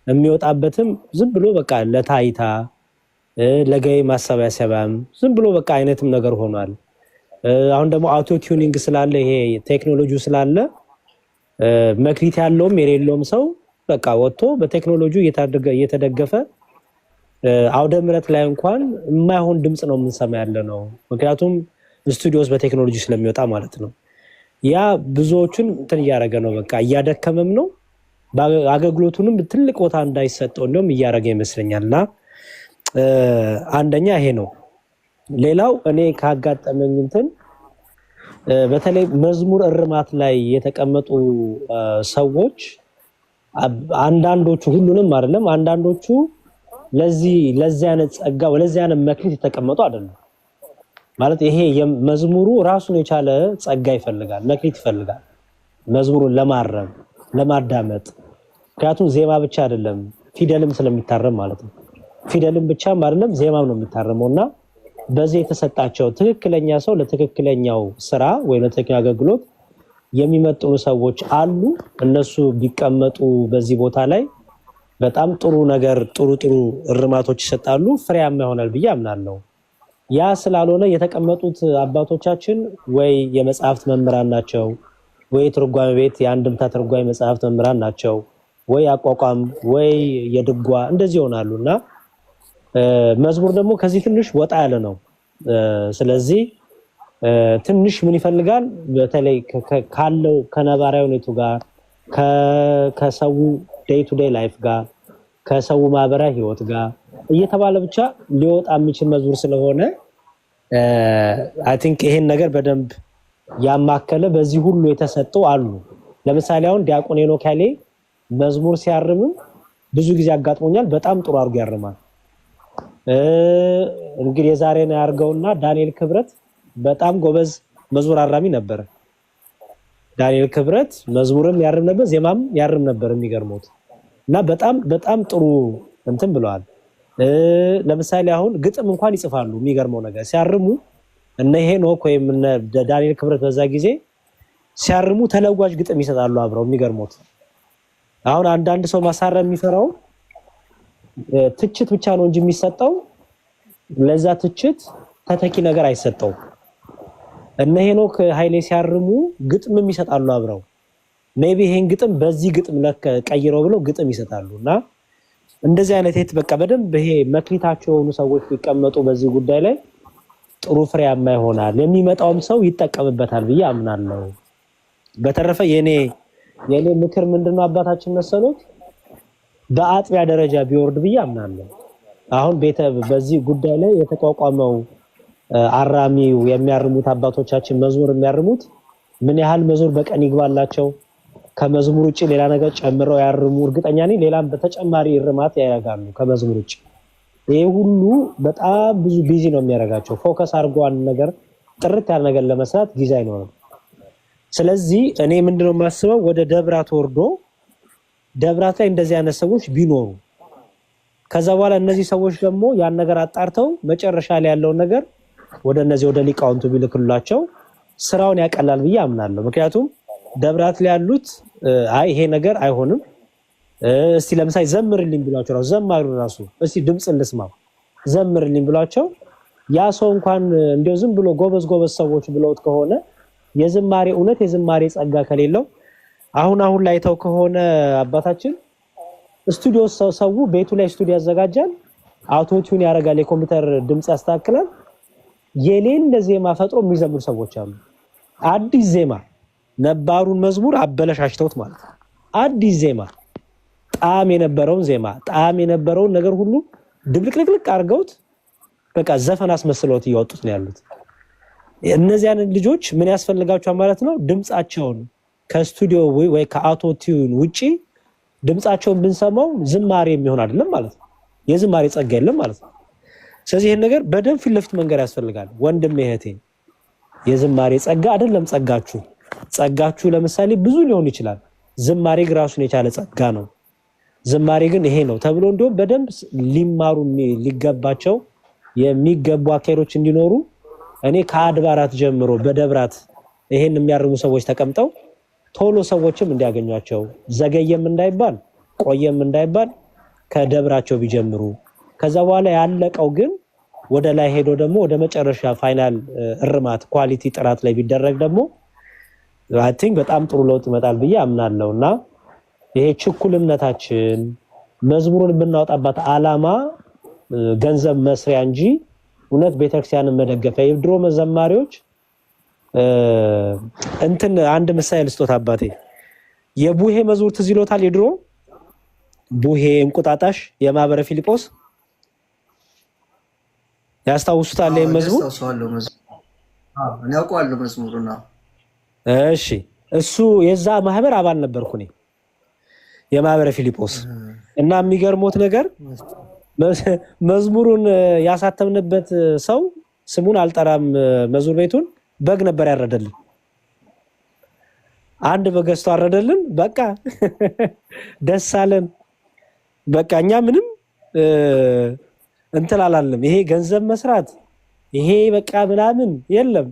S1: የሚወጣበትም ዝም ብሎ በቃ ለታይታ ለገይ ማሰባሰቢያም ዝም ብሎ በቃ አይነትም ነገር ሆኗል። አሁን ደግሞ አውቶ ቲዩኒንግ ስላለ ይሄ ቴክኖሎጂው ስላለ መክሊት ያለውም የሌለውም ሰው በቃ ወጥቶ በቴክኖሎጂ እየተደገፈ አውደ ምሕረት ላይ እንኳን የማይሆን ድምጽ ነው የምንሰማ ያለ ነው። ምክንያቱም ስቱዲዮስ በቴክኖሎጂ ስለሚወጣ ማለት ነው። ያ ብዙዎችን እንትን እያደረገ ነው፣ በቃ እያደከመም ነው። አገልግሎቱንም ትልቅ ቦታ እንዳይሰጠው እንደውም እያደረገ ይመስለኛልና አንደኛ ይሄ ነው። ሌላው እኔ ካጋጠመኝ እንትን በተለይ መዝሙር እርማት ላይ የተቀመጡ ሰዎች አንዳንዶቹ ሁሉንም አይደለም፣ አንዳንዶቹ ለዚህ አይነት ጸጋ ለዚህ አይነት መክሊት የተቀመጡ አይደለም። ማለት ይሄ መዝሙሩ ራሱን የቻለ ጸጋ ይፈልጋል፣ መክሊት ይፈልጋል። መዝሙሩን ለማረም ለማዳመጥ፣ ምክንያቱም ዜማ ብቻ አይደለም ፊደልም ስለሚታረም ማለት ነው። ፊደልም ብቻም አይደለም ዜማም ነው የሚታረመውና በዚህ የተሰጣቸው ትክክለኛ ሰው ለትክክለኛው ስራ ወይ ለትክክለኛ አገልግሎት የሚመጥኑ ሰዎች አሉ። እነሱ ቢቀመጡ በዚህ ቦታ ላይ በጣም ጥሩ ነገር ጥሩ እርማቶች ይሰጣሉ፣ ፍሬያማ ይሆናል ብዬ አምናለሁ። ያ ስላልሆነ የተቀመጡት አባቶቻችን ወይ የመጽሐፍት መምህራን ናቸው፣ ወይ ትርጓሜ ቤት የአንድምታ ትርጓሜ መጽሐፍት መምህራን ናቸው፣ ወይ አቋቋም ወይ የድጓ እንደዚህ ይሆናሉና መዝሙር ደግሞ ከዚህ ትንሽ ወጣ ያለ ነው። ስለዚህ ትንሽ ምን ይፈልጋል? በተለይ ካለው ከነባራዊ ሁኔታው ጋር ከሰው ዴይ ቱ ዴይ ላይፍ ጋር ከሰው ማህበራዊ ህይወት ጋር እየተባለ ብቻ ሊወጣ የሚችል መዝሙር ስለሆነ አይ ቲንክ ይሄን ነገር በደንብ ያማከለ በዚህ ሁሉ የተሰጠው አሉ። ለምሳሌ አሁን ዲያቆን ሄኖክ ያሌ መዝሙር ሲያርም ብዙ ጊዜ አጋጥሞኛል። በጣም ጥሩ አድርጎ ያርማል። እንግዲህ የዛሬን ያርገውና ዳንኤል ክብረት በጣም ጎበዝ መዝሙር አራሚ ነበር። ዳንኤል ክብረት መዝሙርም ያርም ነበር፣ ዜማም ያርም ነበር። የሚገርመው እና በጣም ጥሩ እንትን ብለዋል። ለምሳሌ አሁን ግጥም እንኳን ይጽፋሉ። የሚገርመው ነገር ሲያርሙ እነ ሄኖክ ወይም እነ ዳንኤል ክብረት በዛ ጊዜ ሲያርሙ ተለዋጭ ግጥም ይሰጣሉ አብረው። የሚገርመው አሁን አንዳንድ ሰው ማሳረም የሚፈራው ትችት ብቻ ነው እንጂ የሚሰጠው ለዛ ትችት ተተኪ ነገር አይሰጠው። እነ ሄኖክ ኃይሌ ሲያርሙ ግጥምም ይሰጣሉ አብረው። ሜቢ ይሄን ግጥም በዚህ ግጥም ቀይረው ብለው ግጥም ይሰጣሉና እንደዚህ አይነት በቃ በደንብ ይሄ መክሊታቸው የሆኑ ሰዎች ቢቀመጡ በዚህ ጉዳይ ላይ ጥሩ ፍሬያማ ይሆናል፣ የሚመጣውም ሰው ይጠቀምበታል ብዬ አምናለሁ። በተረፈ የኔ ምክር ምንድነው አባታችን መሰሎት በአጥቢያ ደረጃ ቢወርድ ብዬ አምናለሁ። አሁን በዚህ ጉዳይ ላይ የተቋቋመው አራሚው የሚያርሙት አባቶቻችን መዝሙር የሚያርሙት ምን ያህል መዝሙር በቀን ይግባላቸው፣ ከመዝሙር ውጪ ሌላ ነገር ጨምረው ያርሙ፣ እርግጠኛ ነኝ ሌላም በተጨማሪ እርማት ያደርጋሉ ከመዝሙር ውጪ። ይሄ ሁሉ በጣም ብዙ ቢዚ ነው የሚያደርጋቸው። ፎከስ አድርጎ አንድ ነገር ጥርት ያለ ነገር ለመስራት ጊዜ አይኖርም። ስለዚህ እኔ ምንድነው የማስበው ወደ ደብራት ወርዶ ደብራት ላይ እንደዚህ አይነት ሰዎች ቢኖሩ ከዛ በኋላ እነዚህ ሰዎች ደግሞ ያን ነገር አጣርተው መጨረሻ ላይ ያለውን ነገር ወደ እነዚህ ወደ ሊቃውንቱ ቢልክሉላቸው ስራውን ያቀላል ብዬ አምናለሁ። ምክንያቱም ደብራት ላይ ያሉት አይ ይሄ ነገር አይሆንም፣ እስቲ ለምሳሌ ዘምርልኝ ብሏቸው ራሱ ዘማሩ ራሱ እስቲ ድምጽ ልስማው ዘምርልኝ ብሏቸው ያ ሰው እንኳን እንደው ዝም ብሎ ጎበዝ ሰዎች ብለውት ከሆነ የዝማሬ እውነት የዝማሬ ጸጋ ከሌለው አሁን ላይ ተው ከሆነ አባታችን ስቱዲዮ ሰው ቤቱ ላይ ስቱዲዮ ያዘጋጃል፣ አውቶቲዩን ያደርጋል፣ የኮምፒውተር ድምጽ ያስተካክላል፣ የሌለ ዜማ ፈጥሮ የሚዘምሩ ሰዎች አሉ። አዲስ ዜማ ነባሩን መዝሙር አበለሻሽተውት ማለት ነው። አዲስ ዜማ ጣዕም የነበረውን ነገር ሁሉ ድብልቅልቅልቅ አድርገውት በቃ ዘፈን አስመስለውት እያወጡት ነው ያሉት። እነዚህ አይነት ልጆች ምን ያስፈልጋቸዋል ማለት ነው? ድምጻቸውን ከስቱዲዮ ወይ ከአውቶቲዩን ውጪ ድምጻቸውን ብንሰማው ዝማሬ የሚሆን አይደለም ማለት ነው። የዝማሬ ጸጋ የለም ማለት ነው። ስለዚህ ይሄን ነገር በደንብ ፊት ለፊት መንገር ያስፈልጋል። ወንድም እህቴ የዝማሬ ጸጋ አይደለም ጸጋችሁ ለምሳሌ ብዙ ሊሆን ይችላል። ዝማሬ ራሱን የቻለ ጸጋ ነው። ዝማሬ ግን ይሄ ነው ተብሎ እንደውም በደንብ ሊማሩ ሊገባቸው የሚገቡ አካሄዶች እንዲኖሩ እኔ ከአድባራት ጀምሮ በደብራት ይሄን የሚያርሙ ሰዎች ተቀምጠው ቶሎ ሰዎችም እንዲያገኟቸው ዘገየም እንዳይባል ቆየም እንዳይባል ከደብራቸው ቢጀምሩ ከዛ በኋላ ያለቀው ግን ወደ ላይ ሄዶ ደግሞ ወደ መጨረሻ ፋይናል እርማት ኳሊቲ ጥራት ላይ ቢደረግ ደግሞ አይ ቲንክ በጣም ጥሩ ለውጥ ይመጣል ብዬ አምናለሁና ይሄ ችኩልነታችን መዝሙሩን ብናወጣባት አላማ ገንዘብ መስሪያ እንጂ እውነት ቤተክርስቲያንን መደገፍ የድሮ መዘማሪዎች እንትን አንድ ምሳሌ ልስጦት አባቴ የቡሄ መዝሙር ትዝ ይሎታል የድሮ ቡሄ እንቁጣጣሽ የማህበረ ፊልጶስ ያስታውሱታል መዝሙር
S2: እኔ አውቀዋለሁ መዝሙሩና
S1: እሺ እሱ የዛ ማህበር አባል ነበርኩ እኔ የማህበረ ፊልጶስ እና የሚገርሞት ነገር መዝሙሩን ያሳተምንበት ሰው ስሙን አልጠራም መዝሙር ቤቱን በግ ነበር ያረደልን አንድ በገዝቶ አረደልን በቃ ደስ አለን በቃ እኛ ምንም እንትን አላለም ይሄ ገንዘብ መስራት ይሄ በቃ ምናምን የለም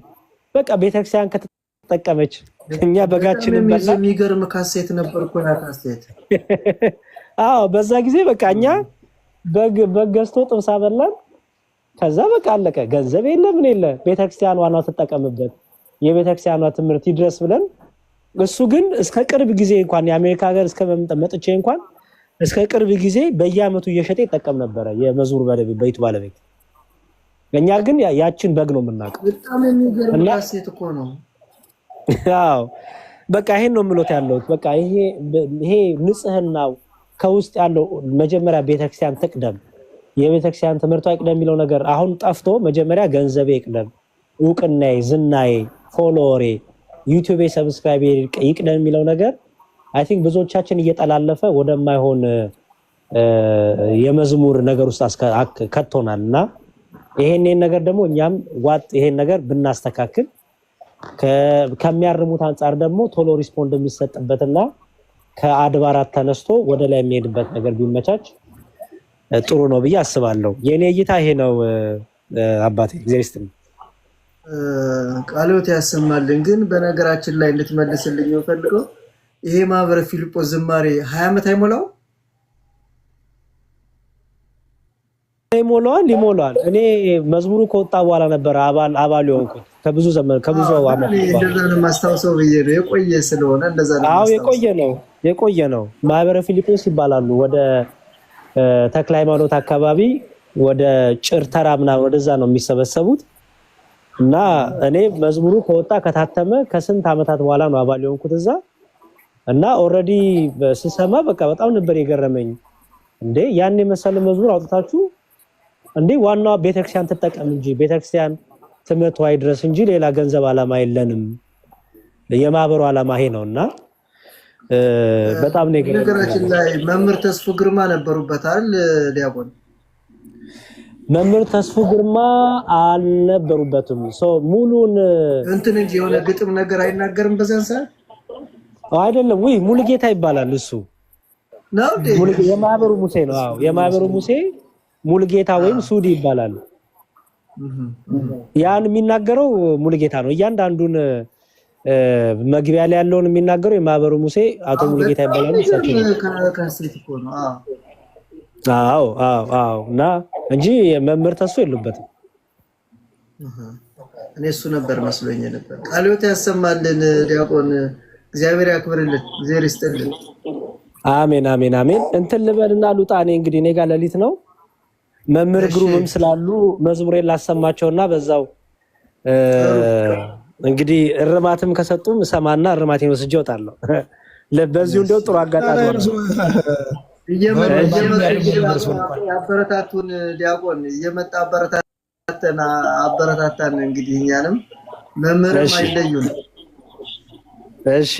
S1: በቃ ቤተክርስቲያን ከተጠቀመች እኛ በጋችንን በላ
S2: የሚገርም ካሴት ነበርኩ ያ ካሴት
S1: አዎ በዛ ጊዜ በቃ እኛ በገዝቶ ጥብስ አበላን ከዛ በቃ አለቀ ገንዘብ የለም ምን የለ ቤተክርስቲያን ዋናው ተጠቀምበት የቤተክርስቲያኗ ትምህርት ይድረስ ብለን እሱ ግን እስከ ቅርብ ጊዜ እንኳን የአሜሪካ ሀገር እስከ መምጣት እንኳን እስከ ቅርብ ጊዜ በየአመቱ እየሸጠ ይጠቀም ነበር የመዝሙር ባለቤት በይቱ ባለቤት እኛ ግን ያችን በግ ነው የምናውቀው
S2: በጣም የሚገርም ካሴት እኮ ነው
S1: አዎ በቃ ይሄን ነው ምሎት ያለው በቃ ይሄ ንጽህናው ከውስጥ ያለው መጀመሪያ ቤተክርስቲያን ትቅደም የቤተክርስቲያን ትምህርቷ ይቅደም የሚለው ነገር አሁን ጠፍቶ መጀመሪያ ገንዘቤ ይቅደም ዕውቅናዬ ዝናዬ ፎሎወሬ ዩቲዩብ ሰብስክራይብ ይቅደም የሚለው ነገር አይ ቲንክ ብዙዎቻችን እየተላለፈ ወደማይሆን የመዝሙር ነገር ውስጥ ከቶናልና ይሄን ነገር ደግሞ እኛም ዋጥ ይሄን ነገር ብናስተካክል ከሚያርሙት አንፃር ደግሞ ቶሎ ሪስፖንድ የሚሰጥበትና ከአድባራት ተነስቶ ወደ ላይ የሚሄድበት ነገር ቢመቻች ጥሩ ነው ብዬ አስባለሁ የኔ እይታ ይሄ ነው አባቴ እግዚአብሔር ይስጥልኝ
S2: ቃልዎት ያሰማልን ግን በነገራችን ላይ እንድትመልስልኝ ፈልገው ይሄ ማህበረ ፊልጶስ ዝማሬ 20 ዓመት አይሞላው
S1: ይሞላል እኔ መዝሙሩ ከወጣ በኋላ ነበር አባል የሆንኩት ከብዙ ዘመን ከብዙ አመት
S2: እንደዛ ነው ማስታወሰው ብዬ ነው የቆየ ስለሆነ እንደዛ ነው
S1: አዎ የቆየ ነው ማህበረ ፊልጶስ ይባላሉ ወደ ተክለ ሃይማኖት አካባቢ ወደ ጭርተራ ምናምን ወደዛ ነው የሚሰበሰቡት እና እኔ መዝሙሩ ከወጣ ከታተመ ከስንት አመታት በኋላ ነው አባል የሆንኩት እዛ እና ኦሬዲ ስሰማ በቃ በጣም ነበር የገረመኝ እንዴ ያን የመሰለ መዝሙር አውጥታችሁ እንዴ ዋናው ቤተክርስቲያን ተጠቀም እንጂ ቤተክርስቲያን ትምህርቷ ይድረስ እንጂ ሌላ ገንዘብ አላማ የለንም የማህበሩ አላማ ይሄ ነውና በጣም ነገር
S2: ነገራችን ላይ መምህር ተስፉ ግርማ ነበሩበት አይደል ዲያቆን
S1: መምህር ተስፉ ግርማ አልነበሩበትም ሙሉን
S2: እንትን እንጂ የሆነ ግጥም ነገር አይናገርም በዛን ሰዓት
S1: አይደለም ወይ ሙሉጌታ ይባላል እሱ
S2: ነው
S1: የማህበሩ ሙሴ ነው አዎ የማህበሩ ሙሴ ሙሉጌታ ወይም ሱዲ ይባላል ያን የሚናገረው ሙሉጌታ ነው እያንዳንዱን መግቢያ ላይ ያለውን የሚናገረው የማህበሩ ሙሴ አቶ ሙሉጌታ ይባላል አዎ እና እንጂ መምህር ተስፉ የሉበትም
S2: እኔ እሱ ነበር መስሎኝ ነበር ቃልዎት ያሰማልን ዲያቆን እግዚአብሔር ያክብርልን እግዚአብሔር ይስጥልን
S1: አሜን እንትን ልበልና ሉጣኔ እንግዲህ እኔ ጋር ሌሊት ነው መምህር ግሩምም ስላሉ መዝሙሬን ላሰማቸውና በዛው እንግዲህ እርማትም ከሰጡም ሰማና እርማቴን ወስጄ እወጣለሁ ለበዚሁ እንደው ጥሩ አጋጣሚ ነው
S2: ያበረታቱን ዲያቆን እየመጣ አበረታታን እንግዲህ እኛንም መምህርም አይለዩን
S1: እሺ